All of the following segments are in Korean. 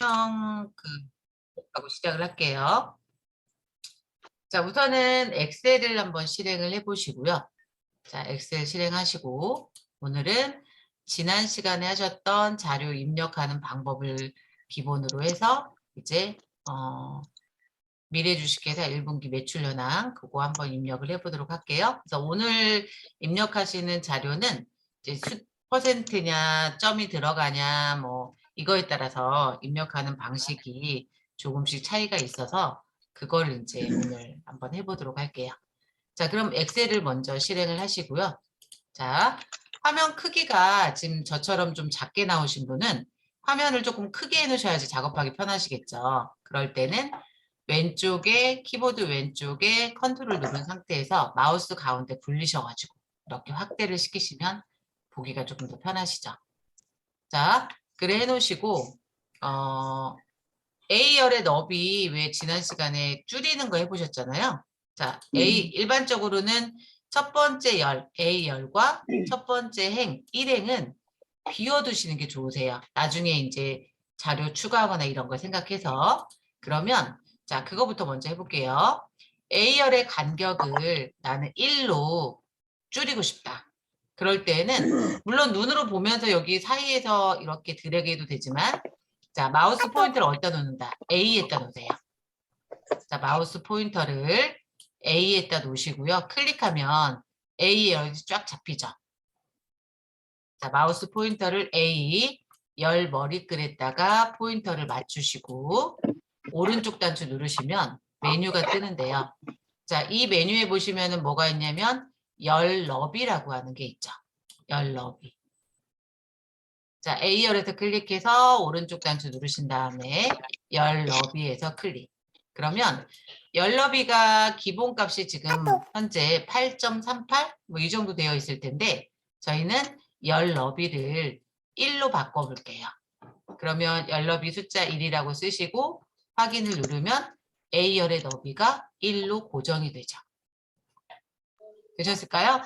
하고 시작을 할게요. 자, 우선은 엑셀을 한번 실행을 해보시고요. 자, 엑셀 실행하시고 오늘은 지난 시간에 하셨던 자료 입력하는 방법을 기본으로 해서 이제 미래주식회사 1분기 매출 현황 그거 한번 입력을 해보도록 할게요. 그래서 오늘 입력하시는 자료는 이제 퍼센트냐 점이 들어가냐 뭐 이거에 따라서 입력하는 방식이 조금씩 차이가 있어서 그걸 이제 오늘 한번 해보도록 할게요. 자, 그럼 엑셀을 먼저 실행을 하시고요. 자, 화면 크기가 지금 저처럼 좀 작게 나오신 분은 화면을 조금 크게 해놓으셔야지 작업하기 편하시겠죠. 그럴 때는 왼쪽에 키보드 왼쪽에 컨트롤 누른 상태에서 마우스 가운데 굴리셔가지고 이렇게 확대를 시키시면 보기가 조금 더 편하시죠. 자, 그래 해놓으시고 A열의 너비 왜 지난 시간에 줄이는 거 해보셨잖아요. 자, 일반적으로는 첫 번째 열, A열과 첫 번째 행, 1행은 비워두시는 게 좋으세요. 나중에 이제 자료 추가하거나 이런 걸 생각해서. 그러면 자, 그거부터 먼저 해볼게요. A열의 간격을 나는 1로 줄이고 싶다. 그럴 때는 물론 눈으로 보면서 여기 사이에서 이렇게 드래그해도 되지만 자, 마우스 포인터를 어디다 놓는다? A에다 놓으세요. 자, 마우스 포인터를 A에다 놓으시고요. 클릭하면 A 열이 쫙 잡히죠. 자, 마우스 포인터를 A, 열 머리글에다가 포인터를 맞추시고 오른쪽 단추 누르시면 메뉴가 뜨는데요. 자, 이 메뉴에 보시면은 뭐가 있냐면 열 너비라고 하는 게 있죠. 열 너비. 자, A열에서 클릭해서 오른쪽 단추 누르신 다음에 열 너비에서 클릭. 그러면 열 너비가 기본값이 지금 현재 8.38? 뭐 이 정도 되어 있을 텐데 저희는 열 너비를 1로 바꿔볼게요. 그러면 열 너비 숫자 1이라고 쓰시고 확인을 누르면 A열의 너비가 1로 고정이 되죠. 되셨을까요?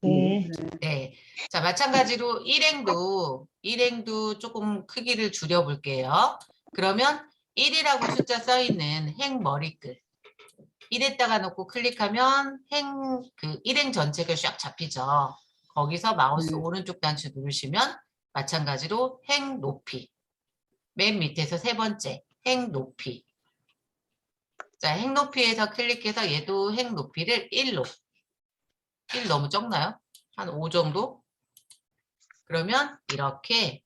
네. 네. 자, 마찬가지로 일행도 조금 크기를 줄여볼게요. 그러면 1이라고 숫자 써있는 행 머리끝. 1에다가 놓고 클릭하면 일행 전체가 쫙 잡히죠. 거기서 마우스 오른쪽 단추 누르시면 마찬가지로 행 높이. 맨 밑에서 세 번째, 행 높이. 자, 행 높이에서 클릭해서 얘도 행 높이를 1로. 1 너무 적나요? 한 5 정도? 그러면 이렇게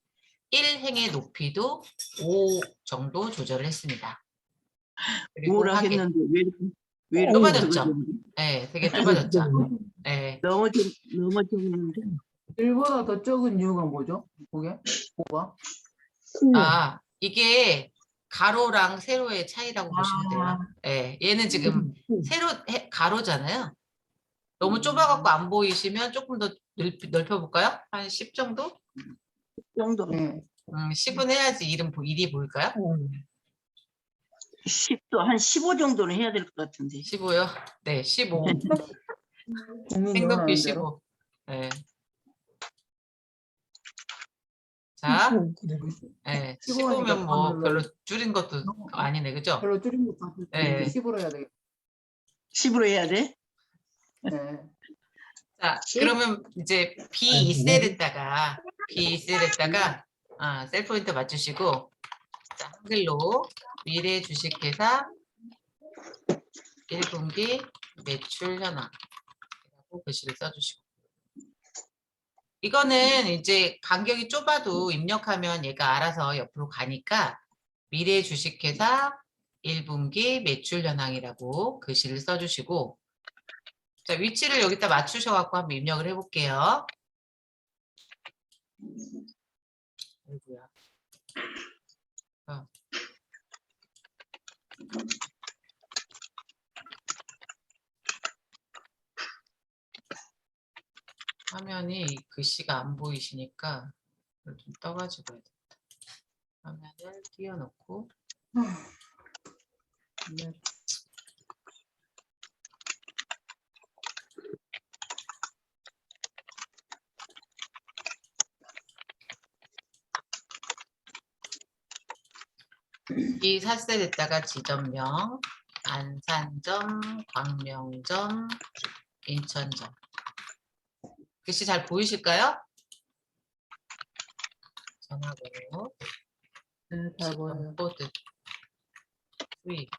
1행의 높이도 5 정도 조절을 했습니다. 그리고 뭐라 확인. 했는데 왜 이렇게 좁아졌죠? 네, 되게 좁아졌죠? 네. 너무 적는데. 1보다 더 적은 이유가 뭐죠? 그게? 뭐가? 아, 이게 가로랑 세로의 차이라고 보시면 돼요. 네, 얘는 지금 가로잖아요. 너무 좁아갖고 안 보이시면 조금 더 넓혀볼까요? 한 10 정도? 정도. 10은 해야지 일이 보일까요? 10도 한 15 정도는 해야 될 것 같은데. 15요? 네, 15. 국민이 생높이 원하는 대로. 15. 네. 자, 네, 15면 뭐 별로 줄인 것도 아니네, 그죠? 별로 줄인 것도 아니고 네. 10으로 해야 되겠다. 10으로 해야 돼? 네. 자, 그러면 이제 B2셀에다가 셀 포인터 맞추시고 자, 한글로 미래 주식회사 1분기 매출 현황이라고 글씨를 써주시고 이거는 이제 간격이 좁아도 입력하면 얘가 알아서 옆으로 가니까 미래 주식회사 1분기 매출 현황이라고 글씨를 써주시고 자, 위치를 여기다 맞추셔갖고 한번 입력을 해볼게요. 아이고야. 화면이 글씨가 안 보이시니까 이걸 좀 떠가지고 해야 되겠다. 화면을 띄워놓고 이 삿셀에다가 지점명, 안산점, 광명점, 인천점. 글씨 잘 보이실까요? 전화번호, 네, 잘 보여요. 코드, 수익.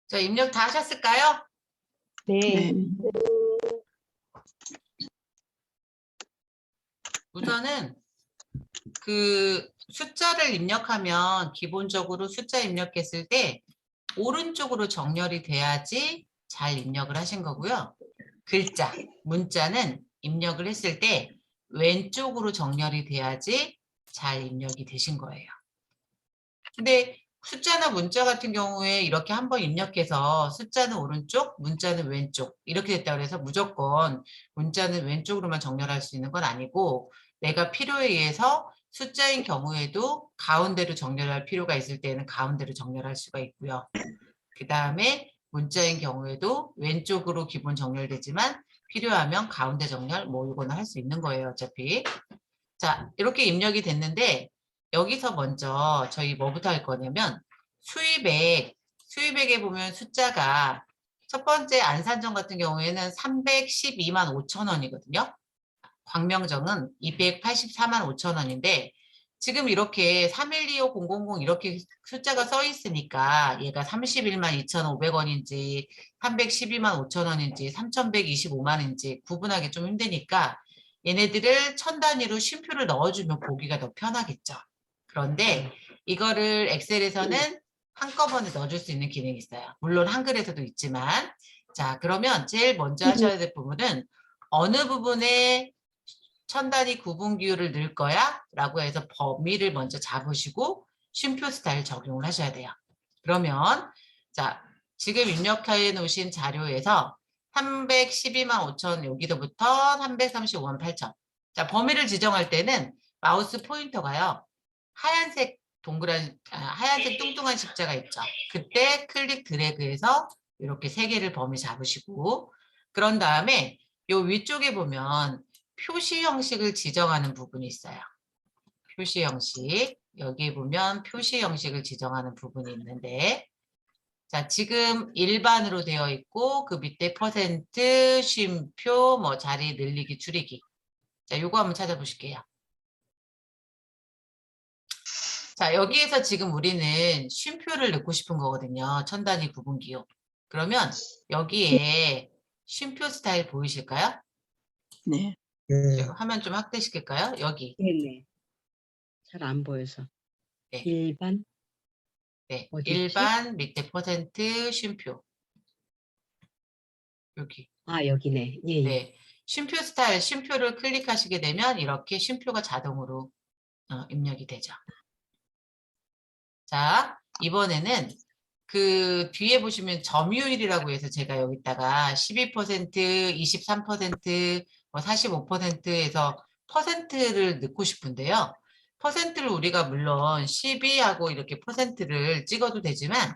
자, 입력 다 하셨을까요? 네. 우선은 그 숫자를 입력하면 기본적으로 숫자 입력했을 때 오른쪽으로 정렬이 돼야지 잘 입력을 하신 거고요. 글자, 문자는 입력을 했을 때 왼쪽으로 정렬이 돼야지 잘 입력이 되신 거예요. 근데 숫자나 문자 같은 경우에 이렇게 한번 입력해서 숫자는 오른쪽, 문자는 왼쪽 이렇게 됐다고 해서 무조건 문자는 왼쪽으로만 정렬할 수 있는 건 아니고 내가 필요에 의해서 숫자인 경우에도 가운데로 정렬할 필요가 있을 때는 가운데로 정렬할 수가 있고요. 그 다음에 문자인 경우에도 왼쪽으로 기본 정렬되지만 필요하면 가운데 정렬 뭐 이거는 할 수 있는 거예요, 어차피. 자, 이렇게 입력이 됐는데 여기서 먼저 저희 뭐부터 할 거냐면 수입액에 보면 숫자가 첫 번째 안산점 같은 경우에는 312만 5천 원이거든요. 광명정은 284만 5천 원인데 지금 이렇게 3125,000 이렇게 숫자가 써 있으니까 얘가 31만 2,500원인지 312만 5천 원인지 3,125만인지 구분하기 좀 힘드니까 얘네들을 천 단위로 쉼표를 넣어주면 보기가 더 편하겠죠. 그런데 이거를 엑셀에서는 한꺼번에 넣어줄 수 있는 기능이 있어요. 물론 한글에서도 있지만. 자, 그러면 제일 먼저 하셔야 될 부분은 어느 부분에 천 단위 구분 기호를 넣을 거야? 라고 해서 범위를 먼저 잡으시고 쉼표 스타일 적용을 하셔야 돼요. 그러면 자, 지금 입력해 놓으신 자료에서 312만 5천 여기서부터 335만 8천. 자, 범위를 지정할 때는 마우스 포인터가요. 하얀색 동그란 하얀색 뚱뚱한 십자가 있죠. 그때 클릭 드래그해서 이렇게 세 개를 범위 잡으시고 그런 다음에 요 위쪽에 보면 표시 형식을 지정하는 부분이 있어요. 표시 형식. 여기 보면 표시 형식을 지정하는 부분이 있는데 자, 지금 일반으로 되어 있고 그 밑에 퍼센트, 쉼표, 뭐 자리 늘리기, 줄이기. 자, 요거 한번 찾아보실게요. 자, 여기에서 지금 우리는 쉼표를 넣고 싶은 거거든요. 천 단위 구분 기호. 그러면 여기에 쉼표 스타일 보이실까요? 네. 화면 좀 확대시킬까요? 여기. 네네. 잘 안 보여서. 네. 일반? 네. 어디 있지? 일반 밑에 퍼센트 쉼표. 여기. 아, 여기네. 예, 예. 네. 쉼표 스타일, 쉼표를 클릭하시게 되면 이렇게 쉼표가 자동으로 입력이 되죠. 자, 이번에는 그 뒤에 보시면 점유율이라고 해서 제가 여기다가 12%, 23%, 뭐 45%에서 퍼센트를 넣고 싶은데요. 퍼센트를 우리가 물론 12하고 이렇게 퍼센트를 찍어도 되지만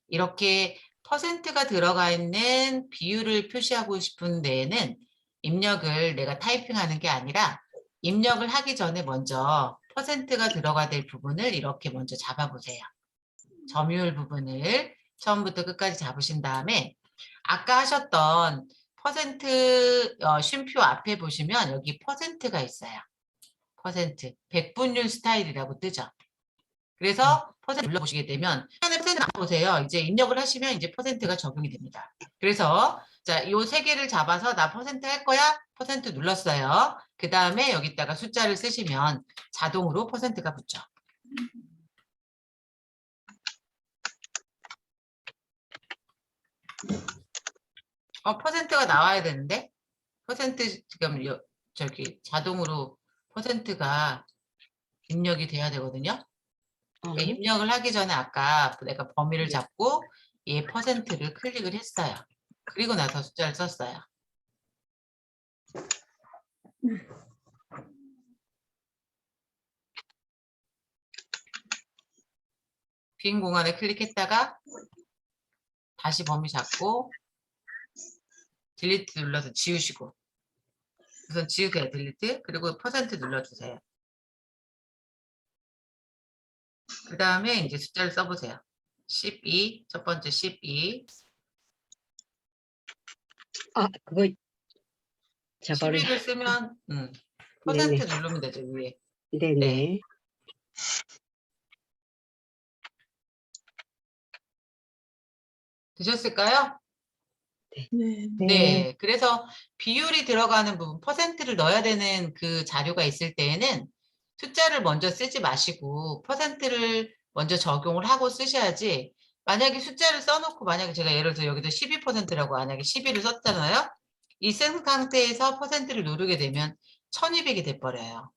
이렇게 퍼센트가 들어가 있는 비율을 표시하고 싶은 데에는 입력을 내가 타이핑하는 게 아니라 입력을 하기 전에 먼저 퍼센트가 들어가 될 부분을 이렇게 먼저 잡아보세요. 점유율 부분을 처음부터 끝까지 잡으신 다음에 아까 하셨던 퍼센트 쉼표 앞에 보시면 여기 퍼센트가 있어요. 퍼센트, 백분율 스타일이라고 뜨죠. 그래서 퍼센트 눌러보시게 되면 퍼센트 보세요. 이제 입력을 하시면 이제 퍼센트가 적용이 됩니다. 그래서 자, 요 세 개를 잡아서 나 퍼센트 할 거야? 퍼센트 눌렀어요. 그 다음에 여기다가 숫자를 쓰시면 자동으로 퍼센트가 붙죠. 퍼센트가 나와야 되는데 퍼센트 지금 저기 자동으로 퍼센트가 입력이 돼야 되거든요. 그러니까 입력을 하기 전에 아까 내가 범위를 잡고 얘 퍼센트를 클릭을 했어요. 그리고 나서 숫자를 썼어요. 빈 공간에 클릭했다가 다시 범위 잡고 딜리트 눌러서 지우시고 우선 지우세요. 딜리트. 그리고 퍼센트 눌러주세요. 그 다음에 이제 숫자를 써보세요. 12, 첫 번째 12. 아, 그거 저거를 12를 쓰면 퍼센트 네네. 누르면 되죠, 위에. 네네. 네. 되셨을까요? 네. 네. 그래서 비율이 들어가는 부분, 퍼센트를 넣어야 되는 그 자료가 있을 때에는 숫자를 먼저 쓰지 마시고 퍼센트를 먼저 적용을 하고 쓰셔야지 만약에 숫자를 써놓고 만약에 제가 예를 들어 여기도 12%라고 만약에 12를 썼잖아요. 이 쓴 상태에서 퍼센트를 누르게 되면 1200이 돼버려요.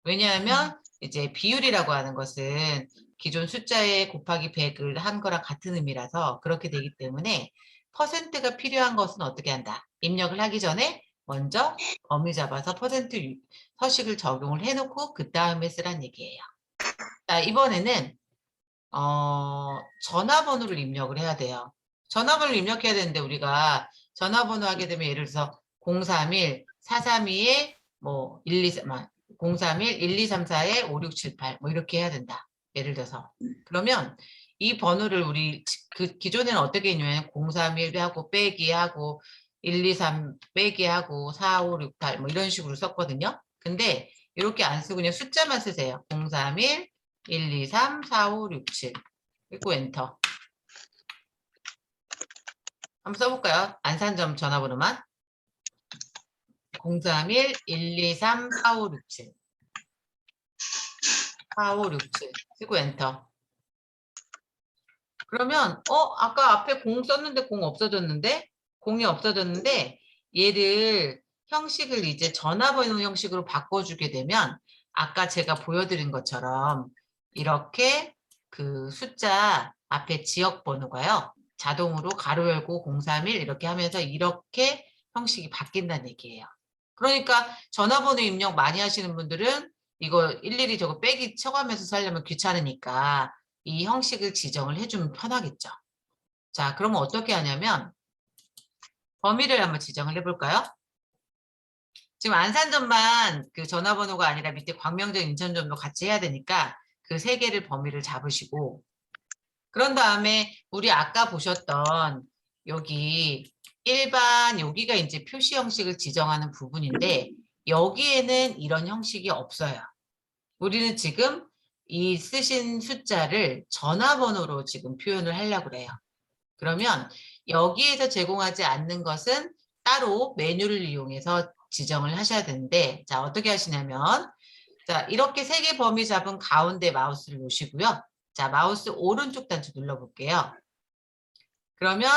왜냐하면 이제 비율이라고 하는 것은 기존 숫자에 곱하기 100을 한 거랑 같은 의미라서 그렇게 되기 때문에 퍼센트가 필요한 것은 어떻게 한다? 입력을 하기 전에 먼저 범위 잡아서 퍼센트 서식을 적용을 해놓고 그 다음에 쓰란 얘기예요. 자, 이번에는 전화번호를 입력을 해야 돼요. 전화번호를 입력해야 되는데 우리가 전화번호 하게 되면 예를 들어서 031 432에 뭐 031 1234에 5678 뭐 이렇게 해야 된다. 예를 들어서 그러면 이 번호를 우리 그 기존에는 어떻게 했냐면 031 하고 빼기 하고 123 빼기 하고 4568 뭐 이런 식으로 썼거든요. 근데 이렇게 안 쓰고 그냥 숫자만 쓰세요. 031 123 4567 그리고 엔터. 한번 써볼까요? 안산점 전화번호만. 031, 1, 2, 3, 4, 5, 6, 7. 4, 5, 6, 7. 쓰고 엔터. 그러면 아까 앞에 0 썼는데 0 없어졌는데? 0이 없어졌는데 얘를 형식을 이제 전화번호 형식으로 바꿔주게 되면 아까 제가 보여드린 것처럼 이렇게 그 숫자 앞에 지역 번호가요. 자동으로 가로 열고 031 이렇게 하면서 이렇게 형식이 바뀐다는 얘기예요. 그러니까 전화번호 입력 많이 하시는 분들은 이거 일일이 저거 빼기 쳐가면서 살려면 귀찮으니까 이 형식을 지정을 해주면 편하겠죠. 자, 그러면 어떻게 하냐면 범위를 한번 지정을 해볼까요? 지금 안산점만 그 전화번호가 아니라 밑에 광명점, 인천점도 같이 해야 되니까 그 세 개를 범위를 잡으시고 그런 다음에 우리 아까 보셨던 여기 일반 여기가 이제 표시 형식을 지정하는 부분인데 여기에는 이런 형식이 없어요. 우리는 지금 이 쓰신 숫자를 전화번호로 지금 표현을 하려고 그래요. 그러면 여기에서 제공하지 않는 것은 따로 메뉴를 이용해서 지정을 하셔야 되는데 자 어떻게 하시냐면 자 이렇게 세 개 범위 잡은 가운데 마우스를 놓으시고요. 자 마우스 오른쪽 단추 눌러볼게요. 그러면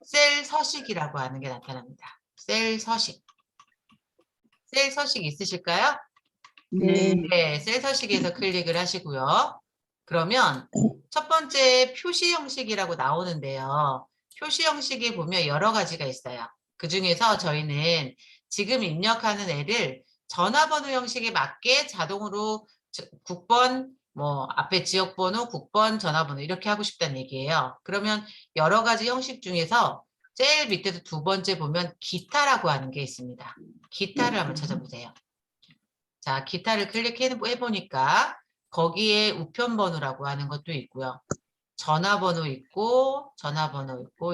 셀 서식이라고 하는 게 나타납니다. 셀 서식. 셀 서식 있으실까요? 네. 네, 셀 서식에서 클릭을 하시고요. 그러면 첫 번째 표시 형식이라고 나오는데요. 표시 형식에 보면 여러 가지가 있어요. 그 중에서 저희는 지금 입력하는 애를 전화번호 형식에 맞게 자동으로 국번, 뭐 앞에 지역번호, 국번, 전화번호 이렇게 하고 싶다는 얘기예요. 그러면 여러 가지 형식 중에서 제일 밑에서 두 번째 보면 기타라고 하는 게 있습니다. 기타를 한번 찾아보세요. 자, 기타를 클릭해보니까 거기에 우편번호라고 하는 것도 있고요. 전화번호 있고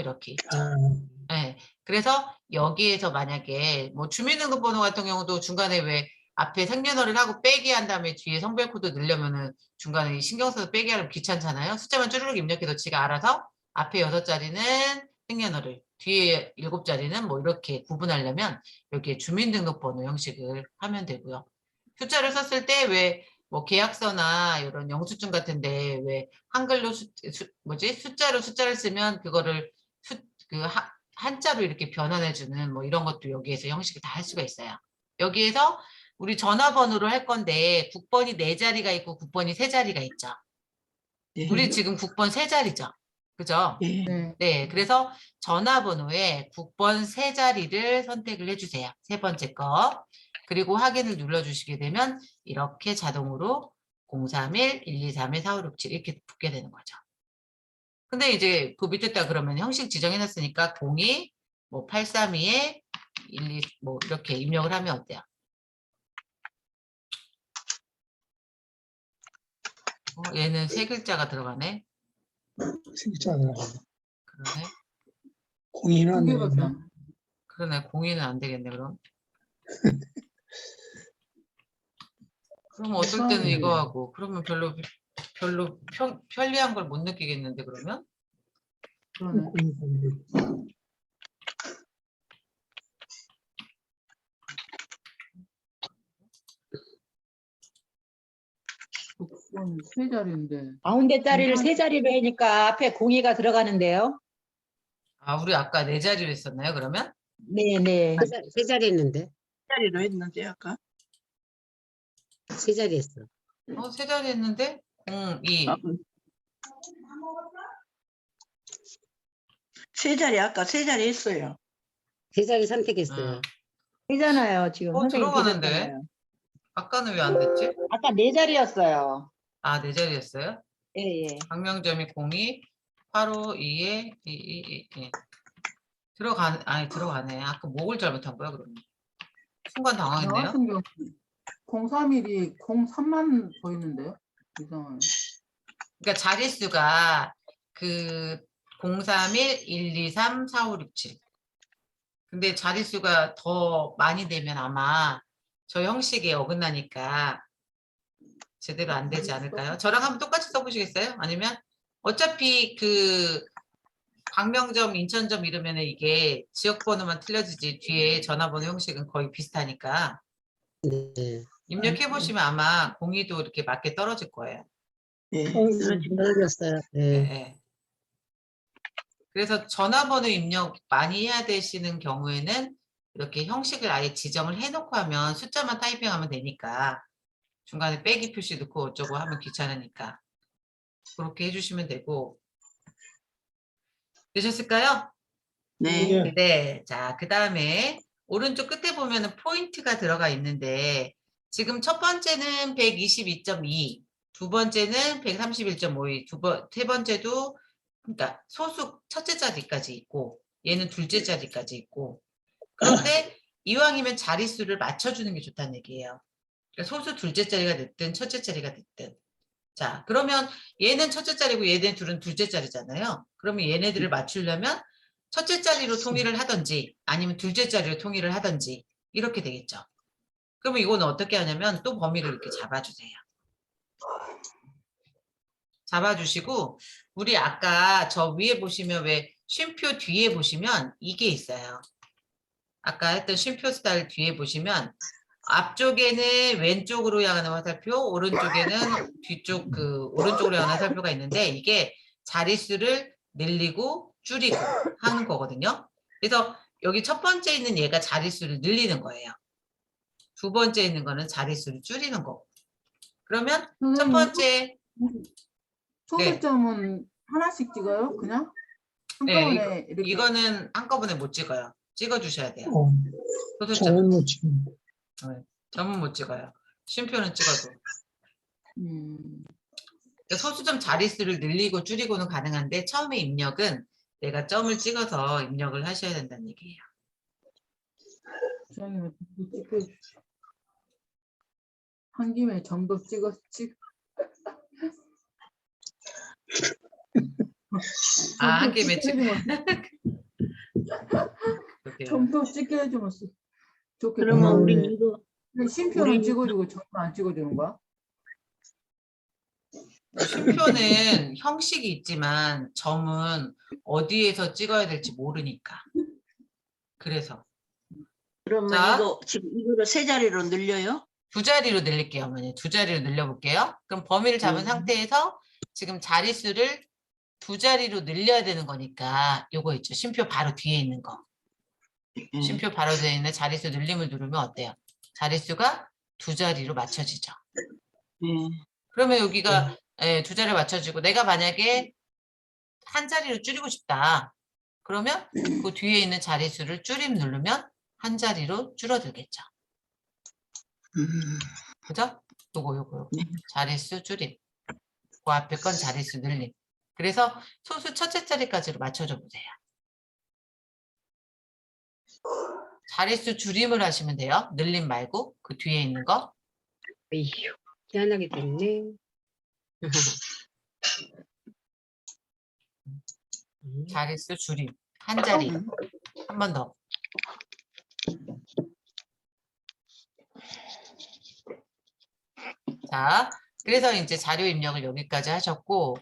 이렇게 있죠. 네, 그래서 여기에서 만약에 뭐 주민등록번호 같은 경우도 중간에 왜 앞에 생년월일 하고 빼기 한 다음에 뒤에 성별코드 넣으려면은 중간에 신경 써서 빼기 하려면 귀찮잖아요. 숫자만 쭈르륵 입력해도 지가 알아서 앞에 6자리는 생년월일, 뒤에 7자리는 뭐 이렇게 구분하려면 여기에 주민등록번호 형식을 하면 되고요. 숫자를 썼을 때 왜 뭐 계약서나 이런 영수증 같은데 왜 한글로 숫자로 숫자를 쓰면 그거를 한자로 이렇게 변환해주는 뭐 이런 것도 여기에서 형식을 다 할 수가 있어요. 여기에서 우리 전화번호를 할 건데 국번이 4자리가 있고 국번이 3자리가 있죠. 네. 우리 지금 국번 3자리죠. 그죠? 네. 네. 네, 그래서 전화번호에 국번 3자리를 선택을 해주세요. 세 번째 거. 그리고 확인을 눌러주시게 되면 이렇게 자동으로 031, 123에 4567 이렇게 붙게 되는 거죠. 근데 이제 그 밑에다 그러면 형식 지정해놨으니까 02, 뭐 832에 12, 뭐 이렇게 입력을 하면 어때요? 얘는 3글자가 들어가네. 진짜가 그러네. 공인은 안 두 개밖에 되겠네. 안 그러네. 02는 안 되겠네, 그럼. 그럼 어떨 때는 이상하네. 이거 하고, 그러면 별로 편리한 걸 못 느끼겠는데, 그러면? 그러네. 공인. 국번 3자리인데. 가운데 자리를 3자리로 하니까 앞에 02가 들어가는데요. 아, 우리 아까 4자리로 했었나요, 그러면? 네네. 세 자리 했는데. 자리로 했는데 아까. 세 자리 했어. 3자리 했는데? 02. 세 자리 아까 세 자리 했어요. 세 자리 선택했어요. 되잖아요. 지금 선생님 들어가는데? 계셨잖아요. 아까는 왜 안 됐지? 아까 4자리였어요. 아, 4자리였어요? 예, 예. 강명점이 02, 852에 222. 들어가네. 아까 목을 잘못한 거야, 그러면. 순간 나 당황했네요. 같은 경우 031이 03만 보이는데요. 이상하네. 그러니까 자릿수가 그 031, 123, 4567. 근데 자릿수가 더 많이 되면 아마 저 형식에 어긋나니까 제대로 안 되지 않을까요? 저랑 한번 똑같이 써보시겠어요? 아니면 어차피 그 광명점, 인천점 이러면 이게 지역번호만 틀려지지 뒤에 전화번호 형식은 거의 비슷하니까 네. 입력해 보시면 아마 공의도 이렇게 맞게 떨어질 거예요. 네. 떨어졌어요. 예, 네. 예. 그래서 전화번호 입력 많이 해야 되시는 경우에는 이렇게 형식을 아예 지정을 해놓고 하면 숫자만 타이핑하면 되니까 중간에 빼기 표시 넣고 어쩌고 하면 귀찮으니까 그렇게 해주시면 되고. 되셨을까요? 네. 예. 네. 자, 그 다음에 오른쪽 끝에 보면은 포인트가 들어가 있는데 지금 첫 번째는 122.2, 두 번째는 131.52, 세 번째도 그러니까 소수 첫째 자리까지 있고 얘는 둘째 자리까지 있고 그런데 이왕이면 자릿수를 맞춰주는 게 좋다는 얘기예요. 그러니까 소수 둘째 자리가 됐든 첫째 자리가 됐든. 자, 그러면 얘는 첫째 자리고 얘네 둘은 둘째 자리잖아요. 그러면 얘네들을 맞추려면 첫째 자리로 통일을 하든지 아니면 둘째 자리로 통일을 하든지 이렇게 되겠죠. 그러면 이거는 어떻게 하냐면 또 범위를 이렇게 잡아주세요. 잡아주시고 우리 아까 저 위에 보시면 왜 쉼표 뒤에 보시면 이게 있어요. 아까 했던 쉼표 스타일 뒤에 보시면 앞쪽에는 왼쪽으로 향하는 화살표, 오른쪽에는 뒤쪽 오른쪽으로 향하는 화살표가 있는데 이게 자릿수를 늘리고 줄이고 하는 거거든요. 그래서 여기 첫 번째 있는 얘가 자릿수를 늘리는 거예요. 두 번째 있는 거는 자릿수를 줄이는 거고. 그러면 첫 선생님, 번째 소수점은 하나씩 찍어요? 그냥? 네, 한꺼번에 이렇게. 이거는 한꺼번에 못 찍어요. 찍어주셔야 돼요. 어, 소수점. 저는 뭐 지금 점은 못 찍어요. 쉼표는 찍어도. 음, 그러니까 소수점 자릿수를 늘리고 줄이고는 가능한데 처음에 입력은 내가 점을 찍어서 입력을 하셔야 된다는 얘기예요. 선생님은 찍혀주시죠. 한 김에 점도 찍어. 한 김에 점도 찍혀주면 좋겠다. 그러면 우리 네. 이거 근데 쉼표는 우리- 찍어주고 점은 안 찍어주는 거야? 쉼표는 형식이 있지만 점은 어디에서 찍어야 될지 모르니까. 그래서 그러면 자. 이거 지금 이거를 세 자리로 늘려요? 두 자리로 늘릴게요, 어머니. 두 자리로 늘려볼게요. 그럼 범위를 잡은 상태에서 지금 자릿수를 두 자리로 늘려야 되는 거니까 요거 있죠. 쉼표 바로 뒤에 있는 거. 네. 쉼표 바로 뒤에 있는 자릿수 늘림을 누르면 어때요? 자릿수가 두 자리로 맞춰지죠. 네. 그러면 여기가 두 자리로 맞춰지고 내가 만약에 한 자리로 줄이고 싶다. 그러면 그 뒤에 있는 자릿수를 줄임 누르면 한 자리로 줄어들겠죠. 그죠? 요거. 네. 자릿수 줄임. 그 앞에 건 자릿수 늘림. 그래서 소수 첫째 자리까지로 맞춰줘 보세요. 자릿수 줄임을 하시면 돼요. 늘림 말고 그 뒤에 있는 거. 에휴, 희한하게 됐네. 자릿수 줄임. 한 자리. 한 번 더. 자, 그래서 이제 자료 입력을 여기까지 하셨고,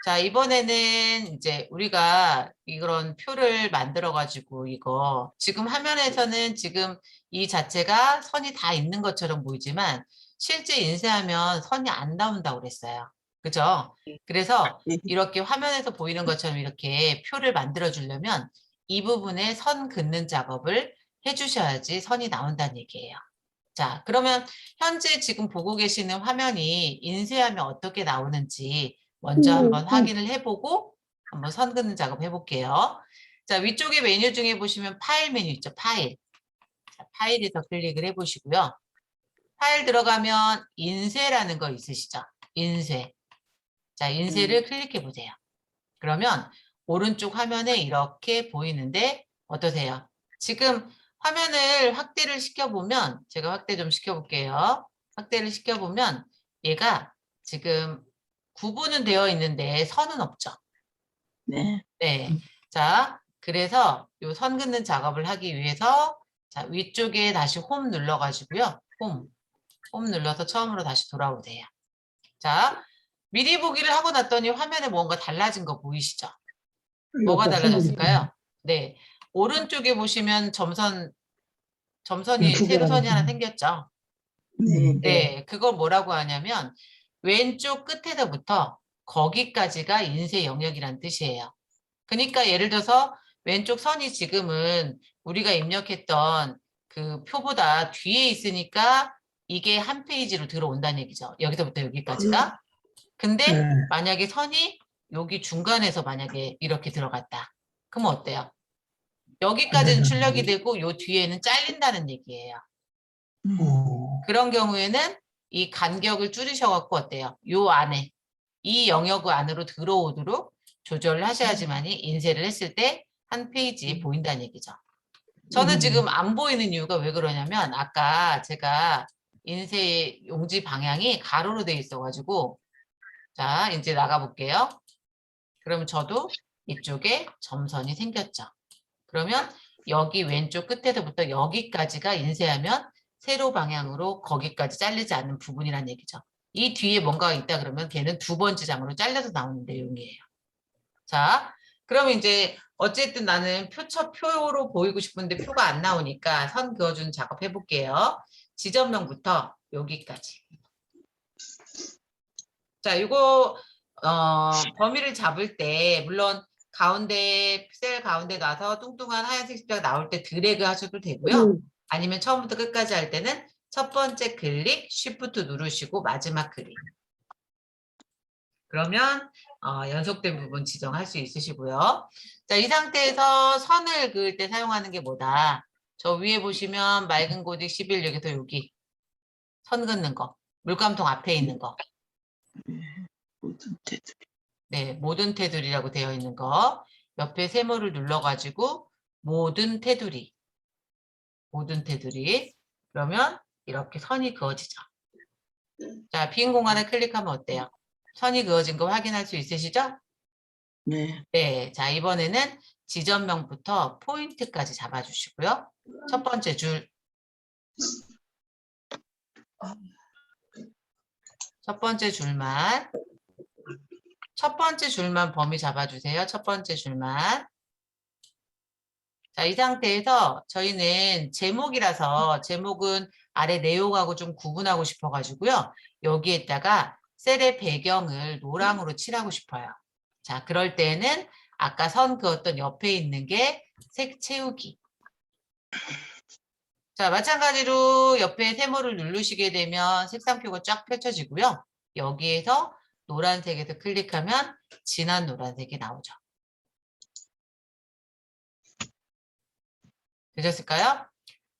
자, 이번에는 이제 우리가 이런 표를 만들어가지고 이거 지금 화면에서는 지금 이 자체가 선이 다 있는 것처럼 보이지만 실제 인쇄하면 선이 안 나온다고 그랬어요. 그죠? 그래서 이렇게 화면에서 보이는 것처럼 이렇게 표를 만들어 주려면 이 부분에 선 긋는 작업을 해주셔야지 선이 나온다는 얘기예요. 자, 그러면 현재 지금 보고 계시는 화면이 인쇄하면 어떻게 나오는지 먼저 한번 확인을 해보고 한번 선 긋는 작업 해볼게요. 자, 위쪽에 메뉴 중에 보시면 파일 메뉴 있죠, 파일. 자, 파일에서 클릭을 해보시고요. 파일 들어가면 인쇄라는 거 있으시죠? 인쇄. 자, 인쇄를 클릭해 보세요. 그러면 오른쪽 화면에 이렇게 보이는데 어떠세요? 지금 화면을 확대를 시켜보면 제가 확대 좀 시켜볼게요. 확대를 시켜보면 얘가 지금 구분은 되어 있는데 선은 없죠. 네. 네. 자, 그래서 이 선 긋는 작업을 하기 위해서 자, 위쪽에 다시 홈 눌러가지고요. 홈 눌러서 처음으로 다시 돌아오세요. 자, 미리 보기를 하고 났더니 화면에 뭔가 달라진 거 보이시죠? 뭐가 이거 달라졌을까요? 네, 오른쪽에 보시면 점선이 두 개가 세로선이 하나 나왔네. 생겼죠. 네. 네, 그걸 뭐라고 하냐면 왼쪽 끝에서부터 거기까지가 인쇄 영역이란 뜻이에요. 그러니까 예를 들어서 왼쪽 선이 지금은 우리가 입력했던 그 표보다 뒤에 있으니까 이게 한 페이지로 들어온다는 얘기죠. 여기서부터 여기까지가. 근데 네. 만약에 선이 여기 중간에서 만약에 이렇게 들어갔다. 그러면 어때요? 여기까지는 출력이 되고 요 뒤에는 잘린다는 얘기예요. 어, 그런 경우에는 이 간격을 줄이셔갖고 어때요? 요 안에 이 영역 안으로 들어오도록 조절을 하셔야지만이 인쇄를 했을 때 한 페이지에 보인다는 얘기죠. 저는 지금 안 보이는 이유가 왜 그러냐면 아까 제가 인쇄 용지 방향이 가로로 돼 있어가지고 자 이제 나가볼게요. 그러면 저도 이쪽에 점선이 생겼죠. 그러면 여기 왼쪽 끝에서부터 여기까지가 인쇄하면 세로 방향으로 거기까지 잘리지 않는 부분이란 얘기죠. 이 뒤에 뭔가가 있다 그러면 걔는 두 번째 장으로 잘려서 나오는 내용이에요. 자, 그러면 이제 어쨌든 나는 표로 보이고 싶은데 표가 안 나오니까 선 그어주는 작업 해볼게요. 지점명부터 여기까지. 자, 이거 범위를 잡을 때 물론 가운데 셀 가운데 놔서 뚱뚱한 하얀색 십자가 나올 때 드래그 하셔도 되고요. 아니면 처음부터 끝까지 할 때는 첫 번째 클릭, 쉬프트 누르시고 마지막 클릭. 그러면 연속된 부분 지정할 수 있으시고요. 자, 이 상태에서 선을 그을 때 사용하는 게 뭐다? 저 위에 보시면 맑은 고딕 11 여기서 여기 선 긋는 거, 물감통 앞에 있는 거. 모든 테두리. 네, 모든 테두리라고 되어 있는 거. 옆에 세모를 눌러가지고 모든 테두리. 모든 테두리. 그러면 이렇게 선이 그어지죠. 자, 빈 공간을 클릭하면 어때요? 선이 그어진 거 확인할 수 있으시죠? 네. 네, 자 이번에는 지점명부터 포인트까지 잡아주시고요. 첫 번째 줄. 첫 번째 줄만 범위 잡아주세요. 첫 번째 줄만. 자, 이 상태에서 저희는 제목이라서 제목은 아래 내용하고 좀 구분하고 싶어가지고요. 여기에다가 셀의 배경을 노랑으로 칠하고 싶어요. 자, 그럴 때는 아까 선 그었던 옆에 있는 게 색 채우기. 자, 마찬가지로 옆에 세모를 누르시게 되면 색상표가 쫙 펼쳐지고요. 여기에서 노란색에서 클릭하면 진한 노란색이 나오죠. 되셨을까요?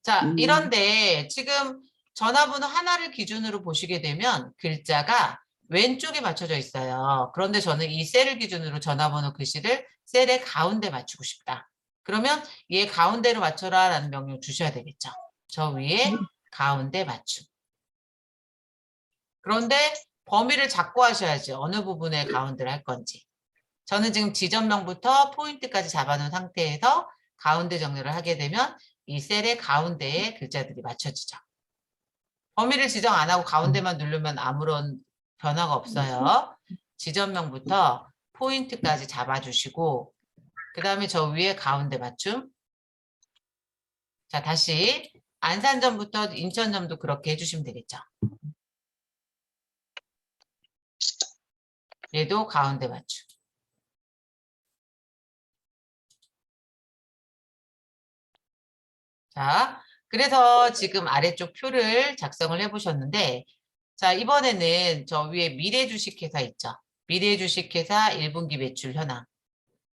자, 이런데 지금 전화번호 하나를 기준으로 보시게 되면 글자가 왼쪽에 맞춰져 있어요. 그런데 저는 이 셀을 기준으로 전화번호 글씨를 셀의 가운데 맞추고 싶다. 그러면 얘 가운데로 맞춰라 라는 명령 주셔야 되겠죠. 저 위에 가운데 맞춤. 그런데 범위를 잡고 하셔야죠. 어느 부분에 가운데를 할 건지. 저는 지금 지점명부터 포인트까지 잡아놓은 상태에서 가운데 정렬을 하게 되면 이 셀의 가운데에 글자들이 맞춰지죠. 범위를 지정 안 하고 가운데만 누르면 아무런 변화가 없어요. 지점명부터 포인트까지 잡아주시고 그 다음에 저 위에 가운데 맞춤. 자, 다시 안산점부터 인천점도 그렇게 해주시면 되겠죠. 얘도 가운데 맞춤. 자, 그래서 지금 아래쪽 표를 작성을 해보셨는데 자, 이번에는 저 위에 미래주식회사 있죠. 미래주식회사 1분기 매출 현황.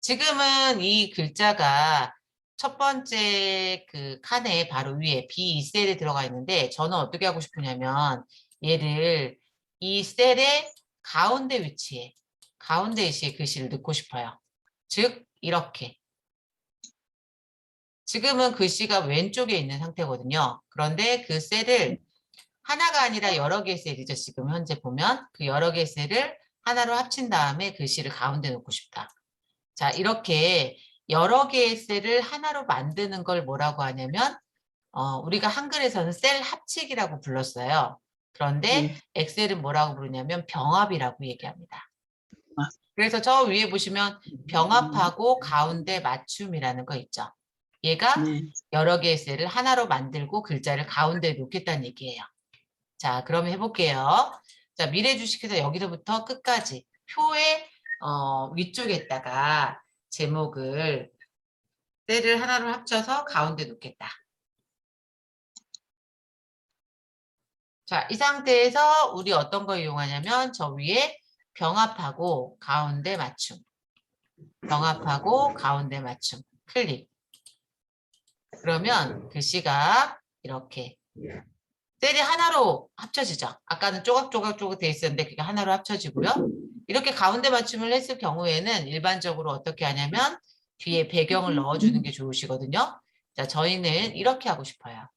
지금은 이 글자가 첫 번째 그 칸에 바로 위에 B2셀에 들어가 있는데 저는 어떻게 하고 싶으냐면 얘를 이 셀의 가운데 위치에 가운데 위치에 글씨를 넣고 싶어요. 즉 이렇게. 지금은 글씨가 왼쪽에 있는 상태거든요. 그런데 그 셀을 하나가 아니라 여러 개의 셀이죠. 지금 현재 보면 그 여러 개의 셀을 하나로 합친 다음에 글씨를 가운데 놓고 싶다. 자, 이렇게 여러 개의 셀을 하나로 만드는 걸 뭐라고 하냐면 우리가 한글에서는 셀 합치기라고 불렀어요. 그런데 엑셀은 뭐라고 부르냐면 병합이라고 얘기합니다. 그래서 저 위에 보시면 병합하고 가운데 맞춤이라는 거 있죠. 얘가 네. 여러 개의 셀을 하나로 만들고 글자를 가운데에 놓겠다는 얘기예요. 자, 그러면 해볼게요. 자, 미래 주식회사 여기서부터 끝까지 표의 위쪽에다가 제목을 셀을 하나로 합쳐서 가운데 놓겠다. 자, 이 상태에서 우리 어떤 거 이용하냐면 저 위에 병합하고 가운데 맞춤. 병합하고 가운데 맞춤. 클릭. 그러면 글씨가 이렇게 셀이 하나로 합쳐지죠. 아까는 조각조각 돼 있었는데 그게 하나로 합쳐지고요. 이렇게 가운데 맞춤을 했을 경우에는 일반적으로 어떻게 하냐면 뒤에 배경을 넣어주는 게 좋으시거든요. 자, 저희는 이렇게 하고 싶어요.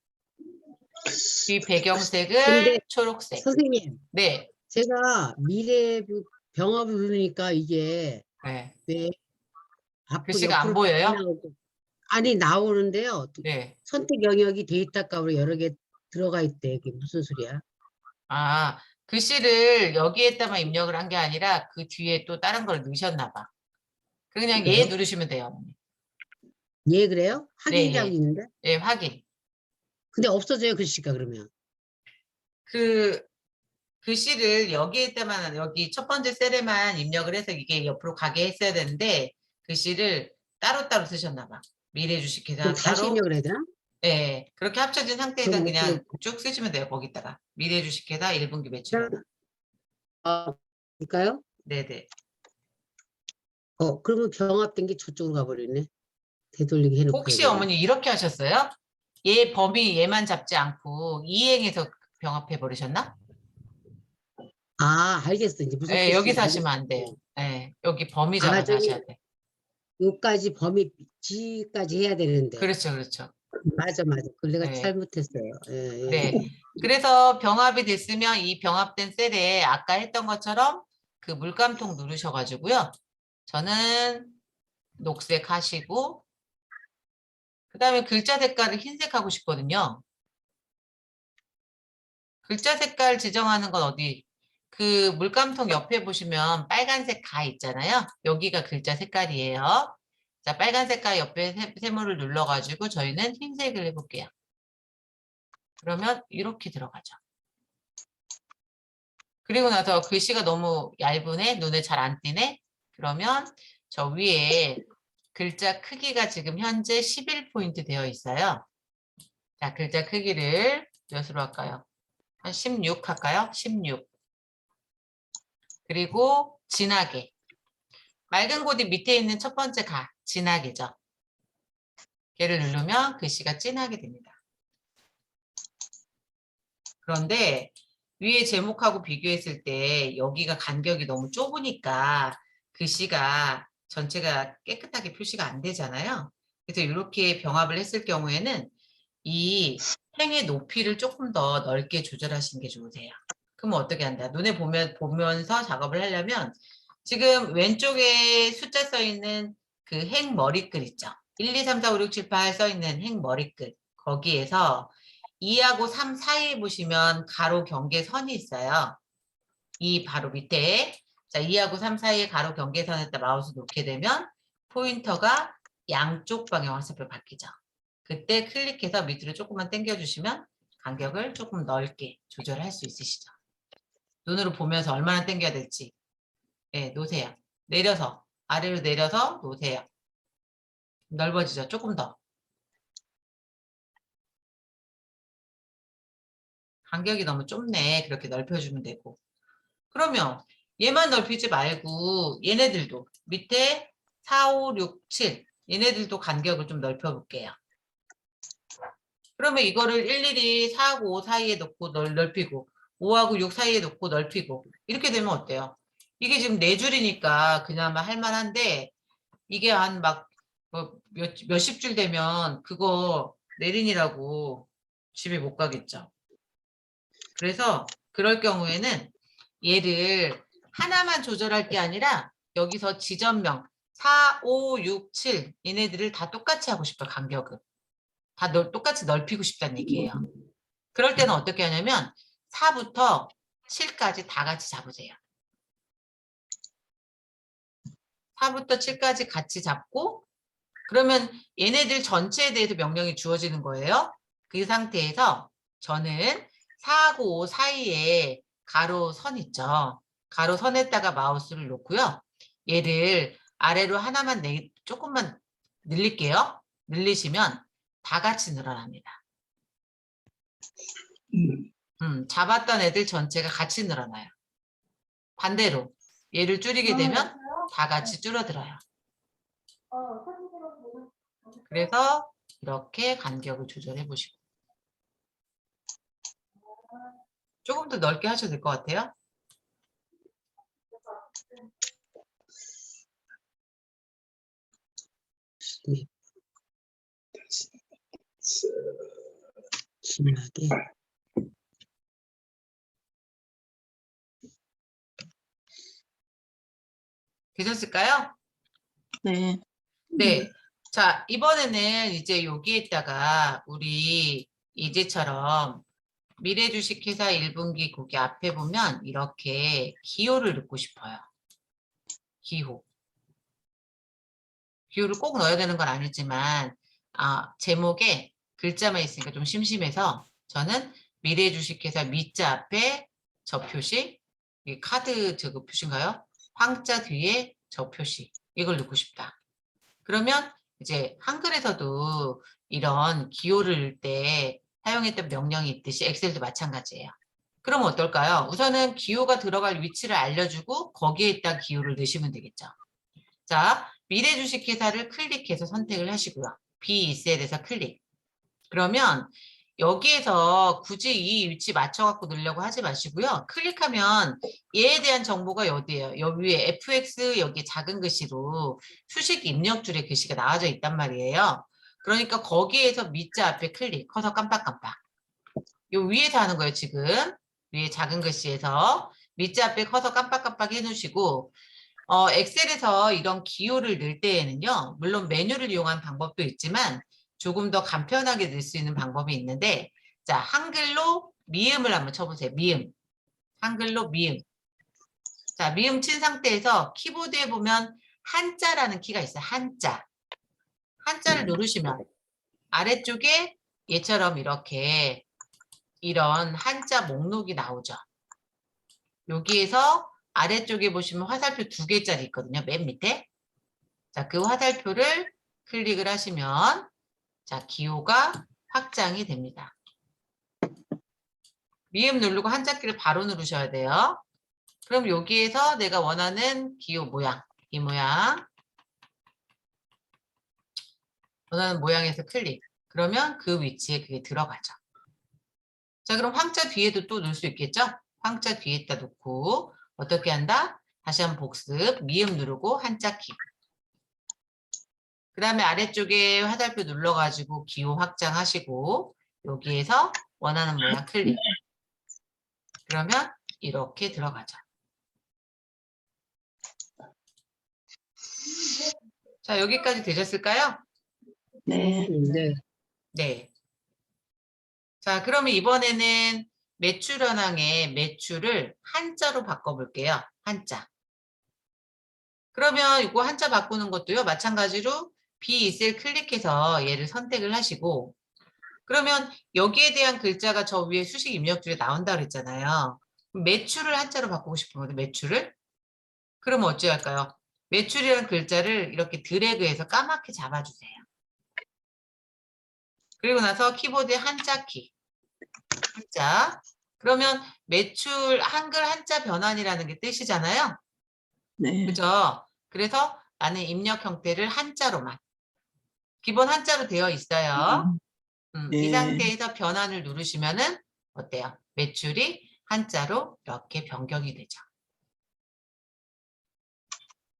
뒤 배경색을 근데 초록색. 선생님, 네. 제가 병합을 누르니까 이게 네. 왜 앞으로 글씨가 안 옆으로 보여요? 나오고 아니 나오는데요. 네. 선택 영역이 데이터 값으로 여러 개 들어가 있대. 그게 무슨 소리야? 아, 글씨를 여기에다만 입력을 한 게 아니라 그 뒤에 또 다른 걸 넣으셨나 봐. 그냥 얘 그래요? 누르시면 돼요. 예, 그래요? 네, 확인이라고 예. 있는데? 네, 확인. 근데 없어져요, 글씨가 그러면. 그 글씨를 여기에다만 여기 첫 번째 셀에만 입력을 해서 이게 옆으로 가게 했어야 되는데 글씨를 따로따로 쓰셨나 봐. 미래 주식회사 그럼 다시 따로. 입력을 해야 되나? 네, 그렇게 합쳐진 상태에서 그럼 그냥 어떻게- 쭉 쓰시면 돼요. 거기다가 미래 주식회사 1분기 매출. 볼까요? 네네. 그러면 병합된 게 저쪽으로 가버리네. 되돌리기 해놓고. 혹시 해야 되네. 어머니 이렇게 하셨어요? 얘 범위 얘만 잡지 않고 이행해서 병합해 버리셨나? 알겠어. 이제 무슨 네, 뜻인지 여기서 알겠어. 하시면 안 돼요. 네, 여기 범위 아, 잡아서 저기- 하셔야 돼. 요까지 범위 G까지 해야 되는데. 그렇죠, 그렇죠. 맞아. 그걸 내가 네. 잘못했어요. 예. 네. 그래서 병합이 됐으면 이 병합된 셀에 아까 했던 것처럼 그 물감통 누르셔가지고요. 저는 녹색 하시고 그 다음에 글자 색깔을 흰색 하고 싶거든요. 글자 색깔 지정하는 건 어디? 그 물감통 옆에 보시면 빨간색 가 있잖아요. 여기가 글자 색깔이에요. 자, 빨간 색깔 옆에 세모를 눌러가지고 저희는 흰색을 해볼게요. 그러면 이렇게 들어가죠. 그리고 나서 글씨가 너무 얇으네, 눈에 잘 안 띄네. 그러면 저 위에 글자 크기가 지금 현재 11포인트 되어 있어요. 자, 글자 크기를 몇으로 할까요? 한 16 할까요? 16. 그리고 진하게. 맑은 고디 밑에 있는 첫 번째 가, 진하게죠. 걔를 누르면 글씨가 진하게 됩니다. 그런데 위에 제목하고 비교했을 때 여기가 간격이 너무 좁으니까 글씨가 전체가 깨끗하게 표시가 안 되잖아요. 그래서 이렇게 병합을 했을 경우에는 이 행의 높이를 조금 더 넓게 조절하시는 게 좋으세요. 그럼 어떻게 한다? 눈에 보면서 작업을 하려면 지금 왼쪽에 숫자 써 있는 그 행 머리글 있죠? 1, 2, 3, 4, 5, 6, 7, 8 써 있는 행 머리글. 거기에서 2하고 3 사이에 보시면 가로 경계선이 있어요. 이 바로 밑에. 자, 2하고 3 사이에 가로 경계선에다 마우스 놓게 되면 포인터가 양쪽 방향 화살표 바뀌죠. 그때 클릭해서 밑으로 조금만 당겨주시면 간격을 조금 넓게 조절할 수 있으시죠. 눈으로 보면서 얼마나 당겨야 될지 놓으세요. 내려서 아래로 내려서 놓으세요. 넓어지죠. 조금 더. 간격이 너무 좁네. 그렇게 넓혀주면 되고. 그러면 얘만 넓히지 말고 얘네들도 밑에 4, 5, 6, 7 얘네들도 간격을 좀 넓혀볼게요. 그러면 이거를 일일이 4하고 5 사이에 놓고 넓히고 5하고 6 사이에 놓고 넓히고 이렇게 되면 어때요? 이게 지금 4줄이니까 그나마 할만한데 이게 한 막 몇십 줄 되면 그거 내린이라고 집에 못 가겠죠. 그래서 그럴 경우에는 얘를 하나만 조절할 게 아니라 여기서 지점명 4, 5, 6, 7 얘네들을 다 똑같이 하고 싶어요. 간격을. 다 똑같이 넓히고 싶다는 얘기예요. 그럴 때는 어떻게 하냐면 4부터 7까지 다 같이 잡으세요. 4부터 7까지 같이 잡고 그러면 얘네들 전체에 대해서 명령이 주어지는 거예요. 그 상태에서 저는 4하고 5 사이에 가로선 있죠. 가로선에다가 마우스를 놓고요. 얘를 아래로 하나만 조금만 늘릴게요. 늘리시면 다 같이 늘어납니다. 잡았던 애들 전체가 같이 늘어나요. 반대로 얘를 줄이게 되면 다 같이 줄어들어요. 그래서 이렇게 간격을 조절해 보시고 조금 더 넓게 하셔도 될 것 같아요. 네. 심하게. 되셨을까요? 네. 네. 자, 이번에는 이제 여기에다가 우리 이제처럼 미래주식회사 1분기 거기 앞에 보면 이렇게 기호를 넣고 싶어요. 기호. 기호를 꼭 넣어야 되는 건 아니지만 제목에 글자만 있으니까 좀 심심해서 저는 미래주식회사 미자 앞에 저 표시, 이 카드 저거 표시인가요? 황자 뒤에 저 표시 이걸 넣고 싶다. 그러면 이제 한글에서도 이런 기호를 넣을 때 사용했던 명령이 있듯이 엑셀도 마찬가지예요. 그럼 어떨까요? 우선은 기호가 들어갈 위치를 알려주고 거기에다 기호를 넣으시면 되겠죠. 자, 미래주식회사를 클릭해서 선택을 하시고요. B2셀에서 클릭. 그러면 여기에서 굳이 이 위치 맞춰갖고 넣으려고 하지 마시고요. 클릭하면 얘에 대한 정보가 어디예요? 여기 위에 FX 여기 작은 글씨로 수식 입력줄에 글씨가 나와져 있단 말이에요. 그러니까 거기에서 미자 앞에 클릭, 커서 깜빡깜빡. 요 위에서 하는 거예요, 지금. 위에 작은 글씨에서 미자 앞에 커서 깜빡깜빡 해놓으시고 엑셀에서 이런 기호를 넣을 때에는요, 물론 메뉴를 이용한 방법도 있지만 조금 더 간편하게 넣을 수 있는 방법이 있는데, 자, 한글로 미음을 한번 쳐보세요. 미음. 한글로 미음. 자, 미음 친 상태에서 키보드에 보면 한자라는 키가 있어요. 한자. 한자를 누르시면 아래쪽에 얘처럼 이렇게 이런 한자 목록이 나오죠. 여기에서 아래쪽에 보시면 화살표 2개짜리 있거든요. 맨 밑에. 자, 그 화살표를 클릭을 하시면 자, 기호가 확장이 됩니다. 미음 누르고 한자키를 바로 누르셔야 돼요. 그럼 여기에서 내가 원하는 기호 모양, 이 모양, 원하는 모양에서 클릭. 그러면 그 위치에 그게 들어가죠. 자, 그럼 황자 뒤에도 또 넣을 수 있겠죠? 황자 뒤에다 놓고 어떻게 한다? 다시 한번 복습, 미음 누르고 한자키. 그 다음에 아래쪽에 화살표 눌러가지고 기호 확장하시고 여기에서 원하는 모양 클릭. 그러면 이렇게 들어가죠. 자, 여기까지 되셨을까요? 네. 네. 네. 자, 그러면 이번에는 매출 현황의 매출을 한자로 바꿔볼게요. 한자. 그러면 이거 한자 바꾸는 것도요. 마찬가지로 B2셀 클릭해서 얘를 선택을 하시고 그러면 여기에 대한 글자가 저 위에 수식 입력줄에 나온다고 그랬잖아요. 매출을 한자로 바꾸고 싶은 건데 매출을? 그러면 어찌 할까요? 매출이라는 글자를 이렇게 드래그해서 까맣게 잡아주세요. 그리고 나서 키보드에 한자 키. 한자. 그러면 매출 한글 한자 변환이라는 게 뜻이잖아요. 네. 그죠? 그래서 나는 입력 형태를 한자로만. 기본 한자로 되어 있어요. 네. 이 상태에서 변환을 누르시면은 어때요? 매출이 한자로 이렇게 변경이 되죠.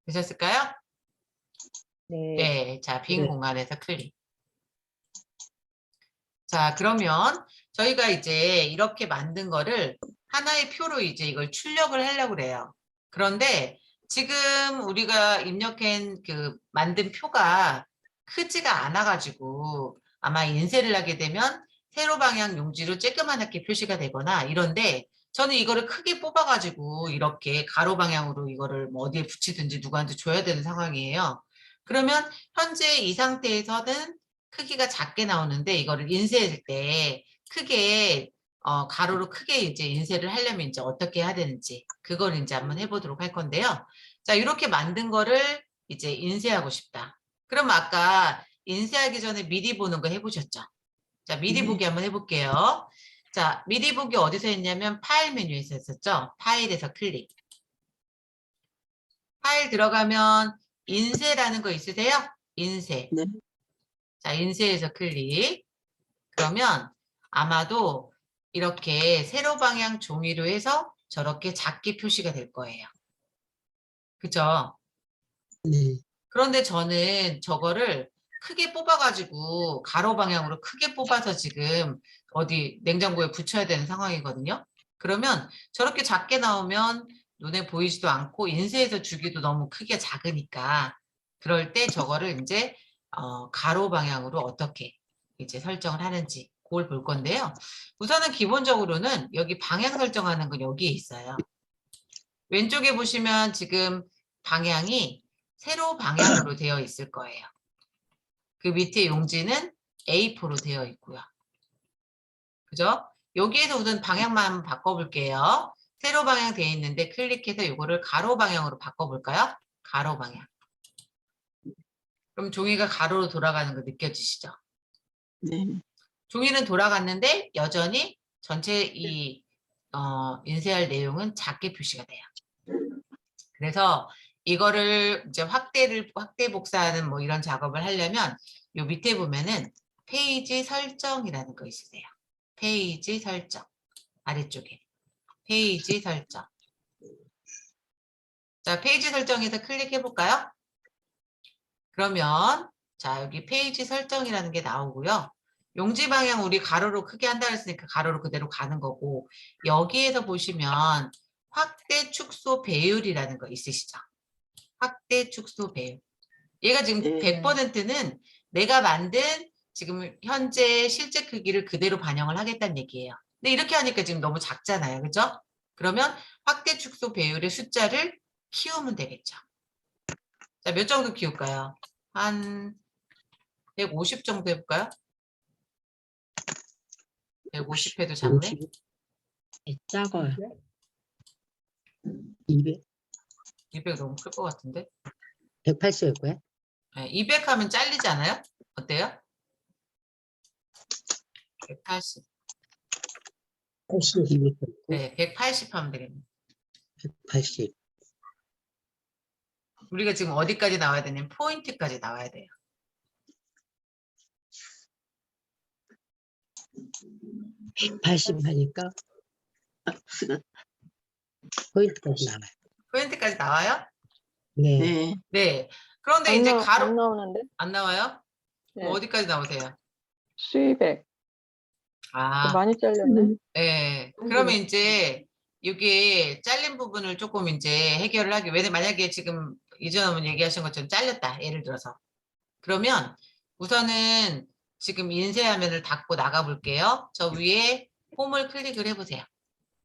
되셨을까요? 네. 네. 자, 빈 네. 공간에서 클릭. 자, 그러면 저희가 이제 이렇게 만든 거를 하나의 표로 이제 이걸 출력을 하려고 그래요. 그런데 지금 우리가 입력한 만든 표가 크지가 않아가지고 아마 인쇄를 하게 되면 세로 방향 용지로 쬐끄만하게 표시가 되거나 이런데 저는 이거를 크게 뽑아가지고 이렇게 가로 방향으로 이거를 뭐 어디에 붙이든지 누구한테 줘야 되는 상황이에요. 그러면 현재 이 상태에서는 크기가 작게 나오는데 이거를 인쇄할 때 크게 가로로 크게 이제 인쇄를 하려면 이제 어떻게 해야 되는지 그걸 이제 한번 해보도록 할 건데요. 자, 이렇게 만든 거를 이제 인쇄하고 싶다. 그럼 아까 인쇄하기 전에 미리 보는 거 해보셨죠? 자, 미리 네. 보기 한번 해볼게요. 자, 미리 보기 어디서 했냐면 파일 메뉴에서 했었죠? 파일에서 클릭. 파일 들어가면 인쇄라는 거 있으세요? 인쇄. 네. 자, 인쇄에서 클릭. 그러면 아마도 이렇게 세로 방향 종이로 해서 저렇게 작게 표시가 될 거예요. 그죠? 네. 그런데 저는 저거를 크게 뽑아가지고 가로 방향으로 크게 뽑아서 지금 어디 냉장고에 붙여야 되는 상황이거든요. 그러면 저렇게 작게 나오면 눈에 보이지도 않고 인쇄해서 주기도 너무 크기가 작으니까 그럴 때 저거를 이제 가로 방향으로 어떻게 이제 설정을 하는지 그걸 볼 건데요. 우선은 기본적으로는 여기 방향 설정하는 건 여기에 있어요. 왼쪽에 보시면 지금 방향이 세로 방향으로 되어 있을 거예요. 그 밑에 용지는 A4로 되어 있고요. 그죠? 여기에서 우선 방향만 한번 바꿔볼게요. 세로 방향 되어 있는데 클릭해서 이거를 가로 방향으로 바꿔볼까요? 가로 방향. 그럼 종이가 가로로 돌아가는 거 느껴지시죠? 네. 종이는 돌아갔는데 여전히 전체 이 인쇄할 내용은 작게 표시가 돼요. 그래서 이거를 이제 확대 복사하는 뭐 이런 작업을 하려면 요 밑에 보면은 페이지 설정이라는 거 있으세요. 페이지 설정. 아래쪽에. 페이지 설정. 자, 페이지 설정에서 클릭해 볼까요? 그러면 자, 여기 페이지 설정이라는 게 나오고요. 용지 방향 우리 가로로 크게 한다 했으니까 가로로 그대로 가는 거고 여기에서 보시면 확대 축소 배율이라는 거 있으시죠? 확대 축소 배율. 얘가 지금 네. 100%는 내가 만든 지금 현재 실제 크기를 그대로 반영을 하겠다는 얘기예요. 근데 이렇게 하니까 지금 너무 작잖아요. 그죠? 그러면 확대 축소 배율의 숫자를 키우면 되겠죠. 자, 몇 정도 키울까요? 한 150 정도 해볼까요? 150 해도 작네? 50. 작아요. 200, 200 너무 클 것 같은데? 180일 거야? 네, 200 하면 잘리지 않아요? 어때요? 180. 80, 200, 네, 180 하면 되겠네. 180. 우리가 지금 어디까지 나와야 되냐면 포인트까지 나와야 돼요. 180 하니까 박스가. 포인트까지 나와요. 포인트까지 나와요? 네. 네. 네. 그런데 안, 이제 나, 가로 안 나오는데? 안 나와요? 네. 그럼 어디까지 나오세요? 수입액. 아, 많이 잘렸네. 네. 그러면 이제 이게 잘린 부분을 조금 이제 해결을 하기. 왜냐면 만약에 지금 이전 얘기하신 것처럼 잘렸다. 예를 들어서. 그러면 우선은 지금 인쇄 화면을 닫고 나가 볼게요. 저 위에 홈을 클릭을 해보세요.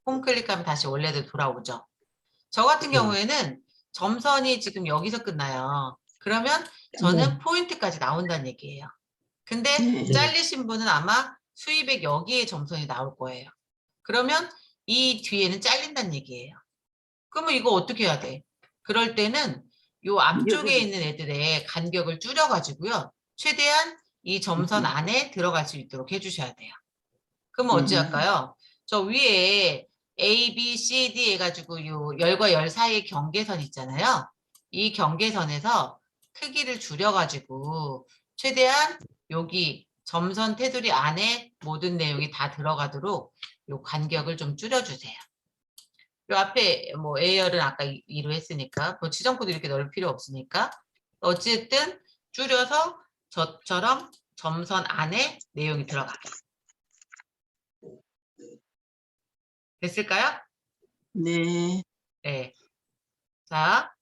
홈 클릭하면 다시 원래대로 돌아오죠. 저 같은 경우에는 점선이 지금 여기서 끝나요. 그러면 저는 포인트까지 나온다는 얘기예요. 근데 네. 잘리신 분은 아마 수입액 여기에 점선이 나올 거예요. 그러면 이 뒤에는 잘린다는 얘기예요. 그러면 이거 어떻게 해야 돼? 그럴 때는 요 앞쪽에 있는 애들의 간격을 줄여가지고요. 최대한 이 점선 안에 들어갈 수 있도록 해주셔야 돼요. 그러면 어찌 할까요? 저 위에 A, B, C, D 해가지고 요 열과 열 사이의 경계선 있잖아요. 이 경계선에서 크기를 줄여가지고 최대한 여기 점선 테두리 안에 모든 내용이 다 들어가도록 요 간격을 좀 줄여주세요. 요 앞에 뭐 A열은 아까 2로 했으니까 뭐 지정코드 이렇게 넣을 필요 없으니까 어쨌든 줄여서 저처럼 점선 안에 내용이 들어가게. 됐을까요? 네. 네. 자,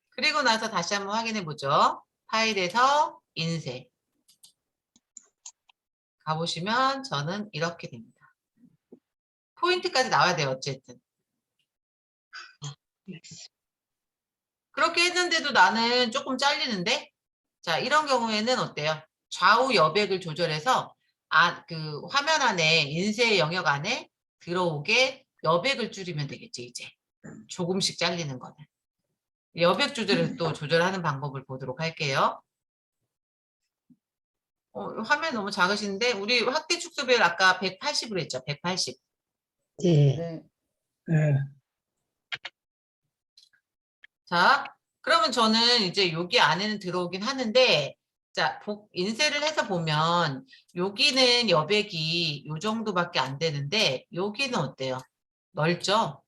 그리고 나서 다시 한번 확인해 보죠. 파일에서 인쇄. 가보시면 저는 이렇게 됩니다. 포인트까지 나와야 돼요. 어쨌든. 그렇게 했는데도 나는 조금 잘리는데, 자, 이런 경우에는 어때요? 좌우 여백을 조절해서 그 화면 안에 인쇄 영역 안에 들어오게 여백을 줄이면 되겠지, 이제. 조금씩 잘리는 거는. 여백 조절을 또 조절하는 방법을 보도록 할게요. 화면 너무 작으신데, 우리 확대 축소별 아까 180으로 했죠? 180. 네. 네. 네. 자, 그러면 저는 이제 여기 안에는 들어오긴 하는데, 자, 인쇄를 해서 보면, 여기는 여백이 요 정도밖에 안 되는데, 여기는 어때요? 넓죠?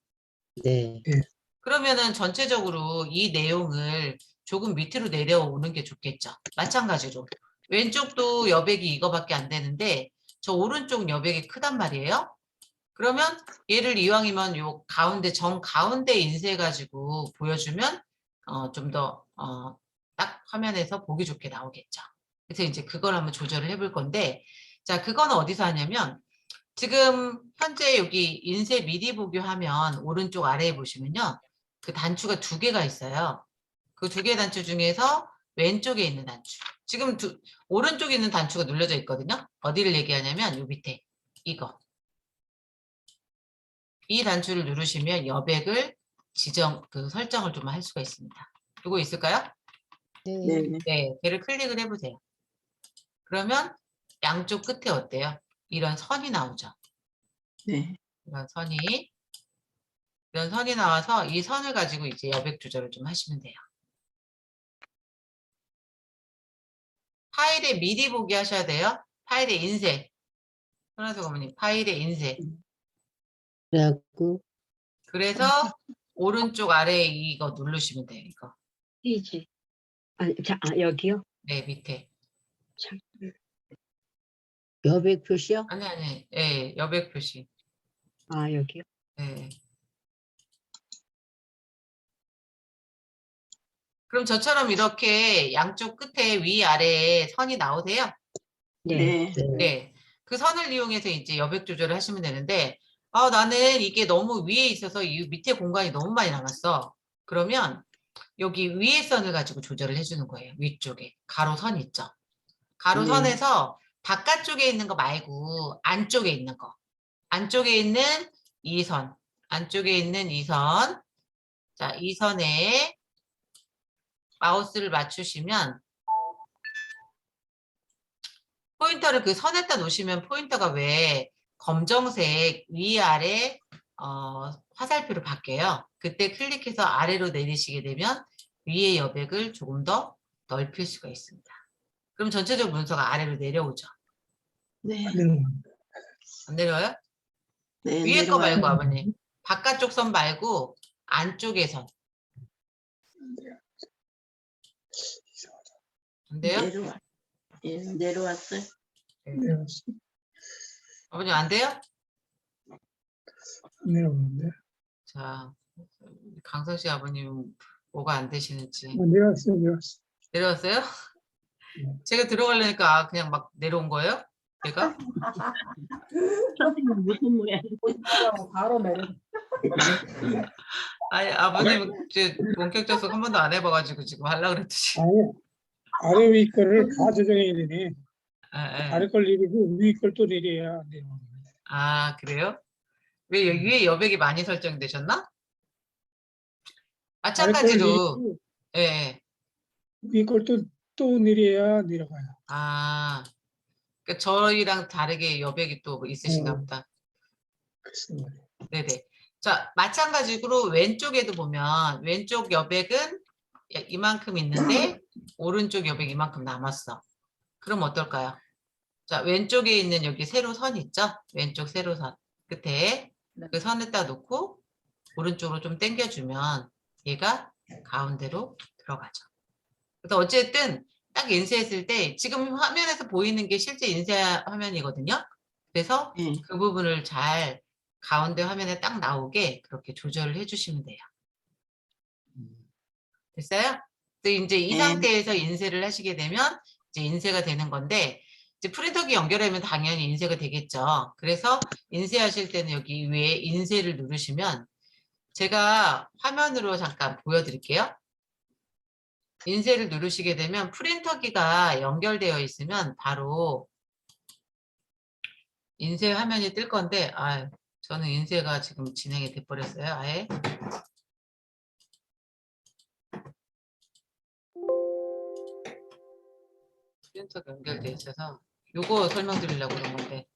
네. 그러면은 전체적으로 이 내용을 조금 밑으로 내려오는 게 좋겠죠. 마찬가지로. 왼쪽도 여백이 이거밖에 안 되는데, 저 오른쪽 여백이 크단 말이에요. 그러면 얘를 이왕이면 요 가운데, 정 가운데 인쇄해가지고 보여주면, 좀 더, 딱 화면에서 보기 좋게 나오겠죠. 그래서 이제 그걸 한번 조절을 해볼 건데, 자, 그거는 어디서 하냐면, 지금 현재 여기 인쇄 미리 보기 화면 오른쪽 아래에 보시면요. 그 단추가 2개가 있어요. 그 2개 단추 중에서 왼쪽에 있는 단추. 지금 오른쪽에 있는 단추가 눌려져 있거든요. 어디를 얘기하냐면 요 밑에 이거. 이 단추를 누르시면 여백을 설정을 좀 할 수가 있습니다. 이거 있을까요? 네. 네. 네, 걔를 클릭을 해보세요. 그러면 양쪽 끝에 어때요? 이런 선이 나오죠. 네. 이런 선이 나와서 이 선을 가지고 이제 여백 조절을 좀 하시면 돼요. 파일에 미리 보기 하셔야 돼요. 파일에 인쇄. 손아섭 어머님, 파일에 인쇄. 그래갖고 그래서 오른쪽 아래에 이거 누르시면 돼요. 이거. 이지. 여기요? 네, 밑에. 참. 여백 표시요? 아니. 예, 여백 표시. 여기요? 네. 그럼 저처럼 이렇게 양쪽 끝에 위아래에 선이 나오세요? 네. 네. 네. 그 선을 이용해서 이제 여백 조절을 하시면 되는데, 나는 이게 너무 위에 있어서 이 밑에 공간이 너무 많이 남았어. 그러면 여기 위에 선을 가지고 조절을 해주는 거예요. 위쪽에. 가로선 있죠. 가로선에서 바깥쪽에 있는 거 말고 안쪽에 있는 거. 안쪽에 있는 이 선. 안쪽에 있는 이 선. 자, 이 선에 마우스를 맞추시면 포인터를 그 선에다 놓으시면 포인터가 왜 검정색 위아래 화살표로 바뀌어요. 그때 클릭해서 아래로 내리시게 되면 위의 여백을 조금 더 넓힐 수가 있습니다. 그럼 전체적 문서가 아래로 내려오죠. 네. 안 내려와요? 네. 위에 거 내려와요. 말고 아버님. 바깥쪽 선 말고 안쪽의 선. 안 돼요? 예, 내려왔어요. 아버님 안 돼요? 내려오는데. 자, 강선 씨 아버님 뭐가 안 되시는지. 내려왔어요. 내려왔어요? 제가 들어가려니까 그냥 막 내려온 거예요? 제가? 선생님 무슨 모양? 바로 내려. 아니, 아버님 이제 원격 접속 한 번도 안 해봐가지고 지금 하려고 그랬듯이. 아래 위 거를 다 조정해야 되네. 예. 아래 걸 내리고 위 걸 또 내려야 내려오는 거예요. 아, 그래요? 왜 위에 여백이 많이 설정되셨나? 마찬가지로, 예. 위 걸 또 내려야 내려가요. 아, 그러니까 저희랑 다르게 여백이 또 있으신가 보다. 그렇습니다. 네네. 자, 마찬가지로 왼쪽에도 보면 왼쪽 여백은 이만큼 있는데 오른쪽 여백 이만큼 남았어. 그럼 어떨까요? 자, 왼쪽에 있는 여기 세로 선 있죠? 왼쪽 세로선 끝에 네. 그 선에다 놓고 오른쪽으로 좀 당겨주면 얘가 가운데로 들어가죠. 그래서 어쨌든 딱 인쇄했을 때 지금 화면에서 보이는 게 실제 인쇄 화면이거든요. 그래서 네. 그 부분을 잘 가운데 화면에 딱 나오게 그렇게 조절을 해주시면 돼요. 됐어요? 그래서 이제 이 네. 상태에서 인쇄를 하시게 되면 이제 인쇄가 되는 건데, 이제 프린터기 연결하면 당연히 인쇄가 되겠죠. 그래서 인쇄하실 때는 여기 위에 인쇄를 누르시면 제가 화면으로 잠깐 보여드릴게요. 인쇄를 누르시게 되면 프린터기가 연결되어 있으면 바로 인쇄 화면이 뜰 건데, 저는 인쇄가 지금 진행이 돼 버렸어요. 아예. 프린터가 연결돼 있어서 요거 설명드리려고 그런 건데,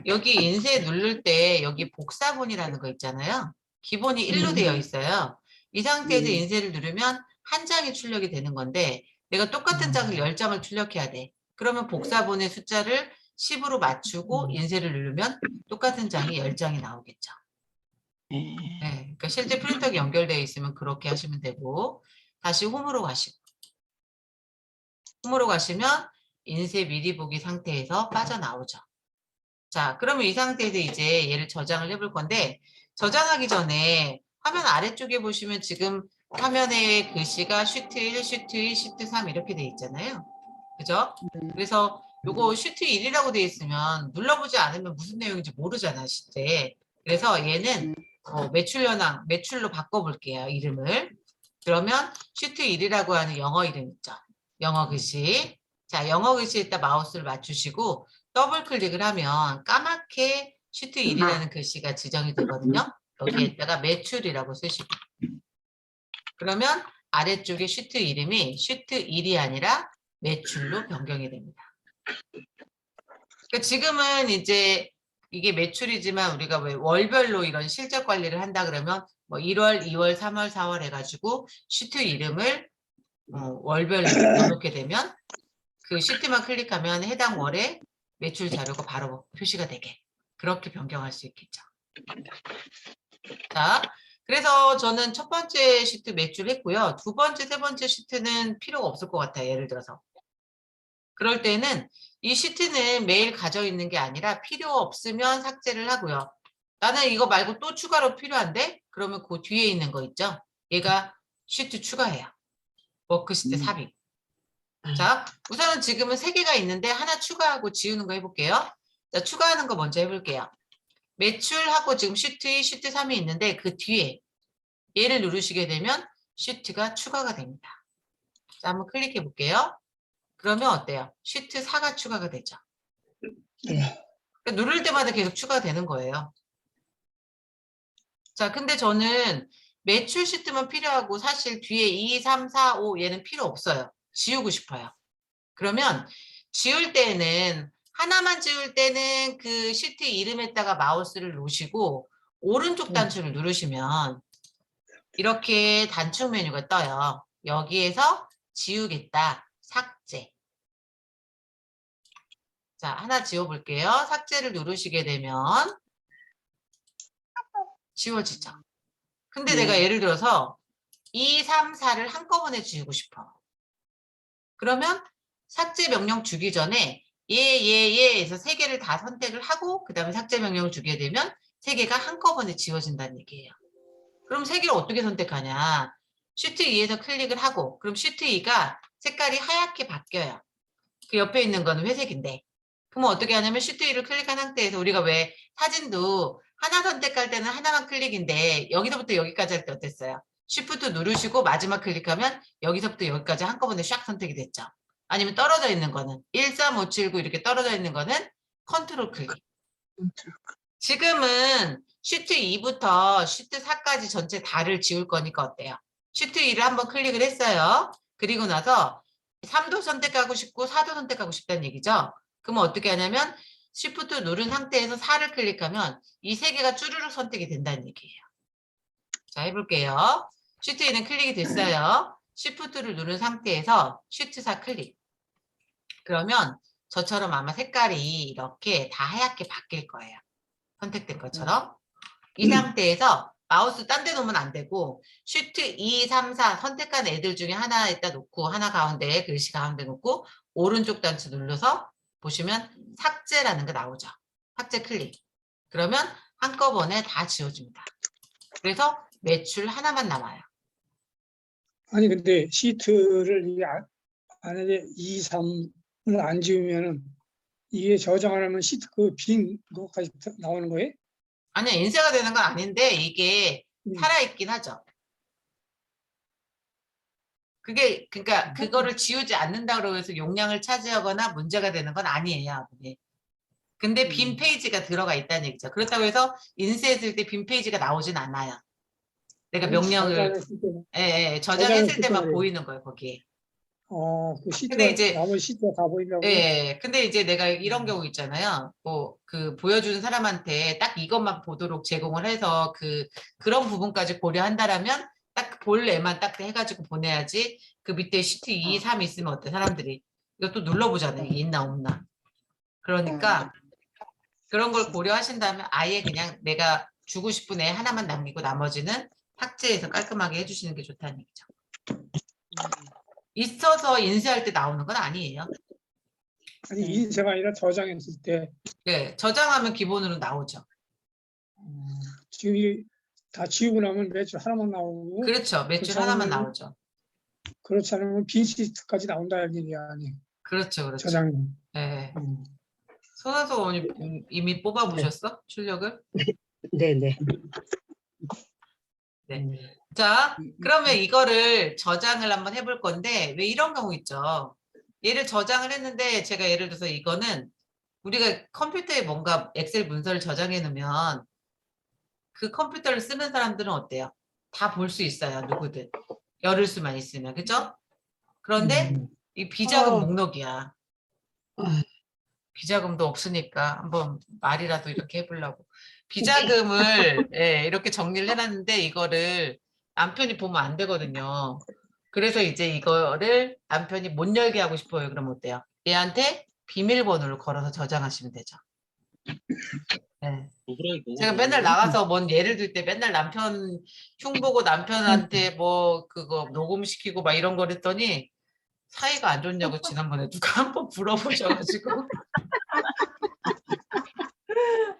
여기 인쇄 누를 때 여기 복사본이라는 거 있잖아요. 기본이 1로 되어 있어요. 이 상태에서 인쇄를 누르면 한 장이 출력이 되는 건데, 내가 똑같은 장을 10장을 출력해야 돼. 그러면 복사본의 숫자를 10으로 맞추고 인쇄를 누르면 똑같은 장이 10장이 나오겠죠. 네. 네, 그러니까 실제 프린터가 연결되어 있으면 그렇게 하시면 되고, 다시 홈으로 가시고, 홈으로 가시면 인쇄 미리 보기 상태에서 빠져나오죠. 자, 그러면 이 상태에서 이제 얘를 저장을 해볼 건데, 저장하기 전에 화면 아래쪽에 보시면 지금 화면에 글씨가 슈트 1, 슈트 2, 슈트 3 이렇게 돼 있잖아요. 그죠? 그래서 요거 슈트 1이라고 돼 있으면 눌러보지 않으면 무슨 내용인지 모르잖아, 실제. 그래서 얘는 매출 현황, 매출로 바꿔볼게요, 이름을. 그러면 슈트 1이라고 하는 영어 이름 있죠? 영어 글씨. 자, 영어 글씨에다 마우스를 맞추시고 더블 클릭을 하면 까맣게 슈트 1이라는 글씨가 지정이 되거든요. 여기에다가 매출이라고 쓰시고. 그러면 아래쪽에 슈트 이름이 슈트 1이 아니라 매출로 변경이 됩니다. 그러니까 지금은 이제 이게 매출이지만 우리가 왜 월별로 이런 실적 관리를 한다 그러면 뭐 1월, 2월, 3월, 4월 해가지고 슈트 이름을 월별로 넣어놓게 되면 그 슈트만 클릭하면 해당 월에 매출 자료가 바로 표시가 되게 그렇게 변경할 수 있겠죠. 자, 그래서 저는 첫 번째 슈트 매출 했고요. 두 번째, 세 번째 슈트는 필요가 없을 것 같아요. 예를 들어서. 그럴 때는 이 슈트는 매일 가져 있는 게 아니라 필요 없으면 삭제를 하고요. 나는 이거 말고 또 추가로 필요한데? 그러면 그 뒤에 있는 거 있죠? 얘가 슈트 추가해요. 워크시트 삽입. 자, 우선은 지금은 3개가 있는데 하나 추가하고 지우는 거 해볼게요. 자, 추가하는 거 먼저 해볼게요. 매출하고 지금 슈트 2, 슈트 3이 있는데 그 뒤에 얘를 누르시게 되면 슈트가 추가가 됩니다. 자, 한번 클릭해 볼게요. 그러면 어때요? 슈트 4가 추가가 되죠. 그러니까 누를 때마다 계속 추가가 되는 거예요. 자, 근데 저는 매출 슈트만 필요하고 사실 뒤에 2, 3, 4, 5 얘는 필요 없어요. 지우고 싶어요. 그러면 지울 때는 하나만 지울 때는 그 슈트 이름에다가 마우스를 놓으시고 오른쪽 단추를 누르시면 이렇게 단축 메뉴가 떠요. 여기에서 지우겠다, 삭제. 자, 하나 지워볼게요. 삭제를 누르시게 되면 지워지죠. 근데 내가 예를 들어서 2, 3, 4를 한꺼번에 지우고 싶어. 그러면 삭제 명령 주기 전에 얘에서 3개를 다 선택을 하고 그 다음에 삭제 명령을 주게 되면 3개가 한꺼번에 지워진다는 얘기예요. 그럼 3개를 어떻게 선택하냐? 슈트 2에서 클릭을 하고 그럼 슈트 2가 색깔이 하얗게 바뀌어요. 그 옆에 있는 거는 회색인데 그러면 어떻게 하냐면 슈트 2를 클릭한 상태에서 우리가 왜 사진도 하나 선택할 때는 하나만 클릭인데 여기서부터 여기까지 할 때 어땠어요? 쉬프트 누르시고 마지막 클릭하면 여기서부터 여기까지 한꺼번에 샥 선택이 됐죠. 아니면 떨어져 있는 거는 1, 3, 5, 7, 9 이렇게 떨어져 있는 거는 컨트롤 클릭. 지금은 슈트 2부터 슈트 4까지 전체 다를 지울 거니까 어때요? 슈트 2를 한번 클릭을 했어요. 그리고 나서 3도 선택하고 싶고 4도 선택하고 싶다는 얘기죠. 그러면 어떻게 하냐면 쉬프트 누른 상태에서 4를 클릭하면 이 3개가 쭈르륵 선택이 된다는 얘기예요. 자, 해볼게요. 슈트 2는 클릭이 됐어요. 쉬프트를 누른 상태에서 슈트 4 클릭. 그러면 저처럼 아마 색깔이 이렇게 다 하얗게 바뀔 거예요. 선택된 것처럼. 이 상태에서 마우스 딴 데 놓으면 안 되고 슈트 2, 3, 4 선택한 애들 중에 하나에다 놓고 하나 가운데 글씨 가운데 놓고 오른쪽 단추 눌러서 보시면 삭제라는 거 나오죠. 삭제 클릭. 그러면 한꺼번에 다 지워집니다. 그래서 매출 하나만 남아요. 아니 근데 시트를 이게 만약에 2, 3을 안 지우면은 이게 저장 안 하면 시트 그 빈 거까지 나오는 거예요? 아니요, 인쇄가 되는 건 아닌데 이게 살아있긴 하죠. 그게 그러니까 그거를 지우지 않는다고 해서 용량을 차지하거나 문제가 되는 건 아니에요. 그게. 근데 빈 페이지가 들어가 있다는 얘기죠. 그렇다고 해서 인쇄했을 때 빈 페이지가 나오진 않아요. 내가 명령을 저장했을 때는. 저장했을 저장했을 때만 때는. 보이는 거예요, 거기에. 그 시트가 근데 이제 나머지 시트가 다 보인다고. 근데 이제 내가 이런 경우 있잖아요. 뭐 그 보여주는 사람한테 딱 이것만 보도록 제공을 해서 그런 부분까지 고려한다라면 딱 볼 애만 딱 해가지고 보내야지. 그 밑에 시트 2, 3 있으면 어때? 사람들이 이것도 눌러보잖아요. 이게 있나 없나. 그러니까 그런 걸 고려하신다면 아예 그냥 내가 주고 싶은 애 하나만 남기고 나머지는 삭제해서 깔끔하게 해주시는 게 좋다는 얘기죠. 있어서 인쇄할 때 나오는 건 아니에요. 아니 인쇄가 아니라 저장했을 때 네, 저장하면 기본으로 나오죠. 지금 다 지우고 나면 매출 하나만 나오고 그렇죠. 매출 그렇지 하나만 않으면- 나오죠. 그렇지 않으면 빈 시트까지 나온다는 얘기 아니에요. 그렇죠, 그렇죠. 저장. 네. 손아섭 어머니 이미 뽑아보셨어? 출력을? 네네. 네. 자, 그러면 이거를 저장을 한번 해볼 건데 왜 이런 경우 있죠? 얘를 저장을 했는데 제가 예를 들어서 이거는 우리가 컴퓨터에 뭔가 엑셀 문서를 저장해 놓으면 그 컴퓨터를 쓰는 사람들은 어때요? 다 볼 수 있어요. 누구든. 열을 수만 있으면. 그죠? 그런데 이 비자금 목록이야. 비자금도 없으니까 한번 말이라도 이렇게 해보려고. 비자금을 이렇게 정리를 해놨는데 이거를 남편이 보면 안 되거든요. 그래서 이제 이거를 남편이 못 열게 하고 싶어요. 그럼 어때요? 얘한테 비밀번호를 걸어서 저장하시면 되죠. 네. 제가 맨날 나가서 뭔 예를 들 때 맨날 남편 흉보고 남편한테 뭐 그거 녹음시키고 막 이런 거 그랬더니 사이가 안 좋냐고 지난번에 누가 한번 물어보셔가지고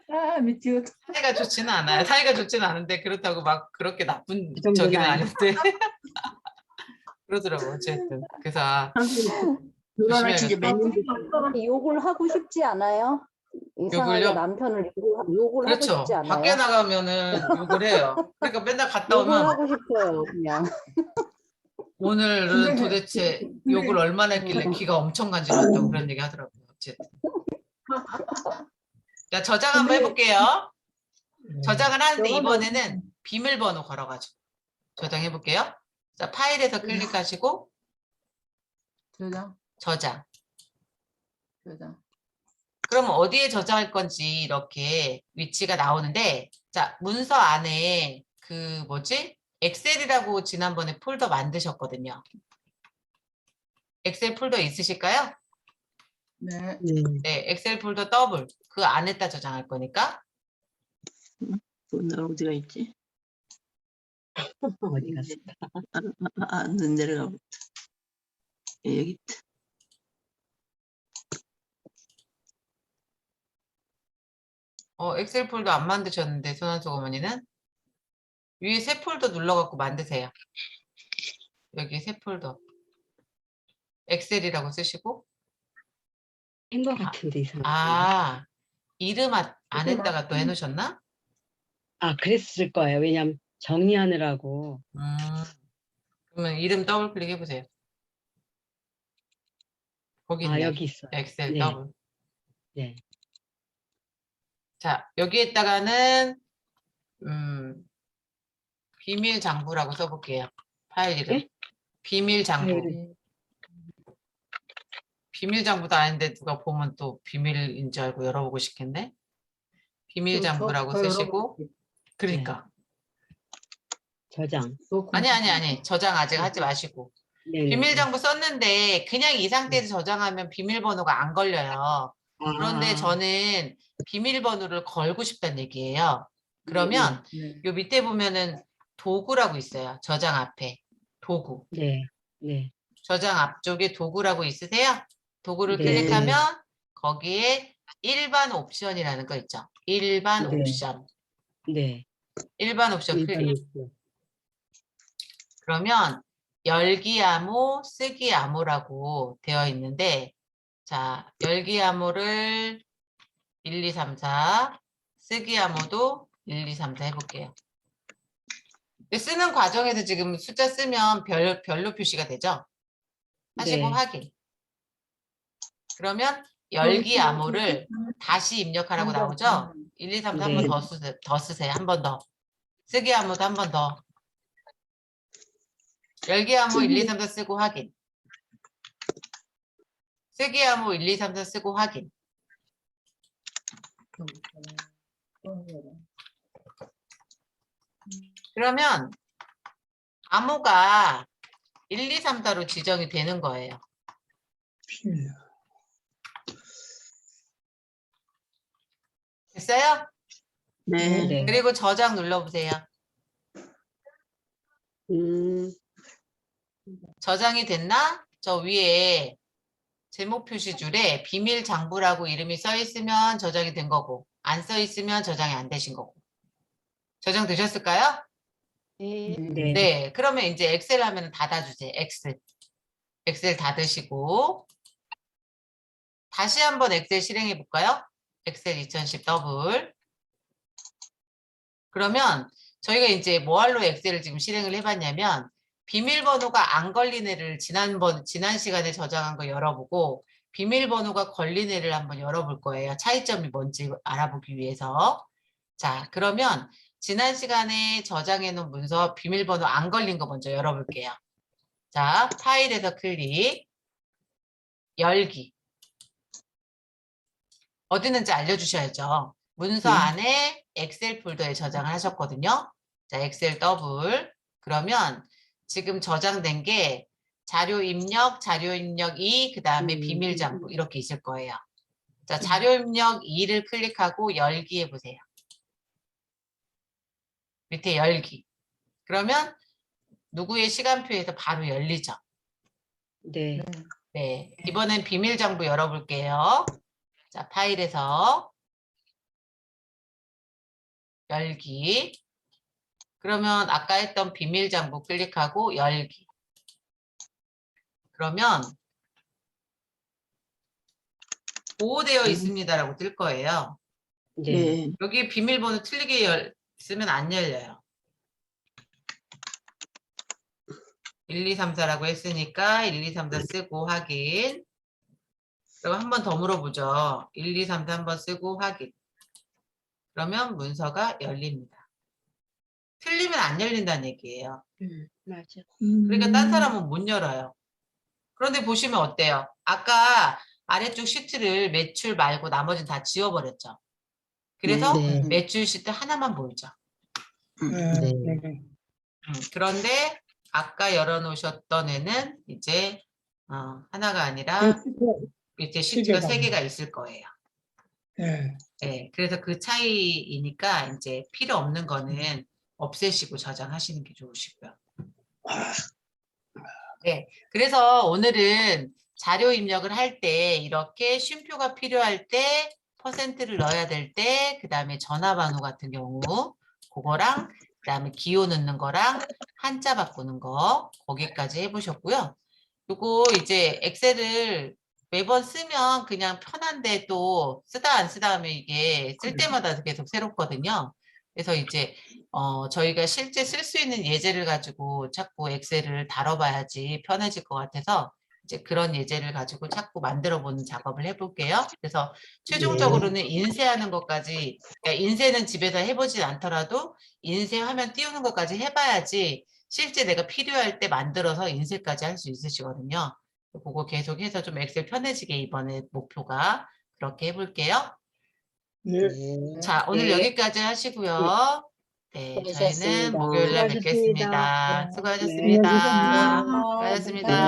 아, 미치겠다. 사이가 좋지는 않아요. 사이가 좋지는 않은데 그렇다고 막 그렇게 나쁜 그 정도는 저기는 아니에요. 아닌데 그러더라고 어쨌든. 그래서 결혼한 지 이제 몇 년 욕을 하고 싶지 않아요? 이상하게 욕을요? 남편을 욕을 하고 그렇죠. 싶지 않아요? 밖에 나가면은 욕을 해요. 그러니까 맨날 갔다 욕을 오면 하고 싶어요, 그냥. 오늘은 도대체 욕을 얼마나 했길래 귀가 엄청 간지럽다고 그런 얘기 하더라고요. 어쨌든. 자, 저장 한번 해볼게요. 저장을 하는데 이번에는 비밀번호 걸어가지고 저장해 볼게요. 자, 파일에서 클릭하시고 저장, 저장. 저장. 그러면 어디에 저장할 건지 이렇게 위치가 나오는데, 자, 문서 안에 그 뭐지? 엑셀이라고 지난번에 폴더 만드셨거든요. 엑셀 폴더 있으실까요? 네. 네, 엑셀 폴더 더블. 그 안에다 저장할 거니까. 나 어디가 있지? 어디 갔어? 눈 내려가 보자. 여기 있다. 엑셀 폴더 안 만드셨는데, 손원석 어머니는? 위에 새 폴더 눌러갖고 만드세요. 여기 새 폴더. 엑셀이라고 쓰시고. 한것 같은데 이상하게. 이름 안에다가 또 해놓으셨나? 그랬을 거예요. 왜냐면 정리하느라고. 그러면 이름 더블 클릭 해보세요. 거기 있네. 여기 있어요. 엑셀 네. 더블. 네. 자, 여기에다가는 비밀 장부라고 써볼게요. 파일 이름. 네? 비밀 장부. 파일을. 비밀 장부도 아닌데 누가 보면 또 비밀인 줄 알고 열어보고 싶겠네. 비밀 장부라고 쓰시고. 그러니까. 저장. 아니. 저장 아직 하지 마시고. 네네. 비밀 장부 썼는데 그냥 이 상태에서 저장하면 비밀번호가 안 걸려요. 그런데 저는 비밀번호를 걸고 싶다는 얘기예요. 그러면 네. 요 밑에 보면은 도구라고 있어요. 저장 앞에. 도구. 네. 네. 저장 앞쪽에 도구라고 있으세요? 도구를 네. 클릭하면 거기에 일반 옵션이라는 거 있죠. 일반 네. 옵션. 네. 일반 옵션 클릭. 일반 있고. 그러면 열기 암호, 쓰기 암호라고 되어 있는데 자, 열기 암호를 1, 2, 3, 4, 쓰기 암호도 1, 2, 3, 4 해볼게요. 쓰는 과정에서 지금 숫자 쓰면 별로 표시가 되죠? 하시고 네. 확인. 그러면 열기 암호를 다시 입력하라고 나오죠? 1, 2, 3, 4 한 번 네. 더 쓰세요. 한 번 더. 쓰기 암호도 한 번 더. 열기 암호 1, 2, 3, 4 쓰고 확인. 쓰기 암호 1, 2, 3, 4 쓰고 확인. 그러면 암호가 1, 2, 3, 4로 지정이 되는 거예요. 비밀. 됐어요? 네. 네. 그리고 저장 눌러보세요. 저장이 됐나? 저 위에 제목 표시줄에 비밀 장부라고 이름이 써 있으면 저장이 된 거고, 안 써 있으면 저장이 안 되신 거고. 저장 되셨을까요? 네. 네. 그러면 이제 엑셀 하면 닫아주세요. 엑셀 닫으시고 다시 한번 엑셀 실행해 볼까요? 엑셀 2010 더블. 그러면 저희가 이제 뭐할로 엑셀을 지금 실행을 해봤냐면 비밀번호가 안 걸린 애를 지난 시간에 저장한 거 열어보고 비밀번호가 걸린 애를 한번 열어볼 거예요. 차이점이 뭔지 알아보기 위해서. 자, 그러면 지난 시간에 저장해 놓은 문서 비밀번호 안 걸린 거 먼저 열어볼게요. 자, 파일에서 클릭, 열기. 어디 있는지 알려주셔야죠. 문서 네. 안에 엑셀 폴더에 저장을 하셨거든요. 자, 엑셀 더블. 그러면 지금 저장된 게 자료 입력 2, 그 다음에 비밀 잠부 이렇게 있을 거예요. 자, 자료 입력 2를 클릭하고 열기 해보세요. 밑에 열기. 그러면 누구의 시간표에서 바로 열리죠. 네. 네, 이번엔 비밀 장부 열어볼게요. 자, 파일에서 열기. 그러면 아까 했던 비밀 장부 클릭하고 열기. 그러면 보호되어 있습니다라고 뜰 거예요. 네. 네. 여기 비밀번호 틀리게 쓰면 안 열려요. 1, 2, 3, 4라고 했으니까 1, 2, 3, 4 쓰고 확인. 그럼 한 번 더 물어보죠. 1, 2, 3, 4 한 번 쓰고 확인. 그러면 문서가 열립니다. 틀리면 안 열린다는 얘기예요. 맞아. 그러니까 딴 사람은 못 열어요. 그런데 보시면 어때요? 아까 아래쪽 시트를 매출 말고 나머지는 다 지워버렸죠. 그래서 네. 매출 시트 하나만 보이죠. 네. 네. 네. 그런데 아까 열어놓으셨던 애는 이제 하나가 아니라 밑에 시트가 3개가 있을 거예요. 네. 네, 그래서 그 차이이니까 이제 필요 없는 거는 없애시고 저장하시는 게 좋으시고요. 네, 그래서 오늘은 자료 입력을 할 때 이렇게 쉼표가 필요할 때 퍼센트를 넣어야 될 때 그 다음에 전화번호 같은 경우 그거랑 그 다음에 기호 넣는 거랑 한자 바꾸는 거 거기까지 해보셨고요. 요거 이제 엑셀을 매번 쓰면 그냥 편한데 또 쓰다 안 쓰다 하면 이게 쓸 때마다 계속 새롭거든요. 그래서 이제 저희가 실제 쓸 수 있는 예제를 가지고 자꾸 엑셀을 다뤄봐야지 편해질 것 같아서 이제 그런 예제를 가지고 자꾸 만들어 보는 작업을 해볼게요. 그래서 최종적으로는 인쇄하는 것까지, 그러니까 인쇄는 집에서 해보진 않더라도 인쇄 화면 띄우는 것까지 해봐야지 실제 내가 필요할 때 만들어서 인쇄까지 할 수 있으시거든요. 그거 계속해서 좀 엑셀 편해지게 이번에 목표가 그렇게 해볼게요. 네. 자, 오늘 여기까지 하시고요. 네, 저희는 목요일에 뵙겠습니다. 수고하셨습니다. 수고하셨습니다. 네. 수고하셨습니다.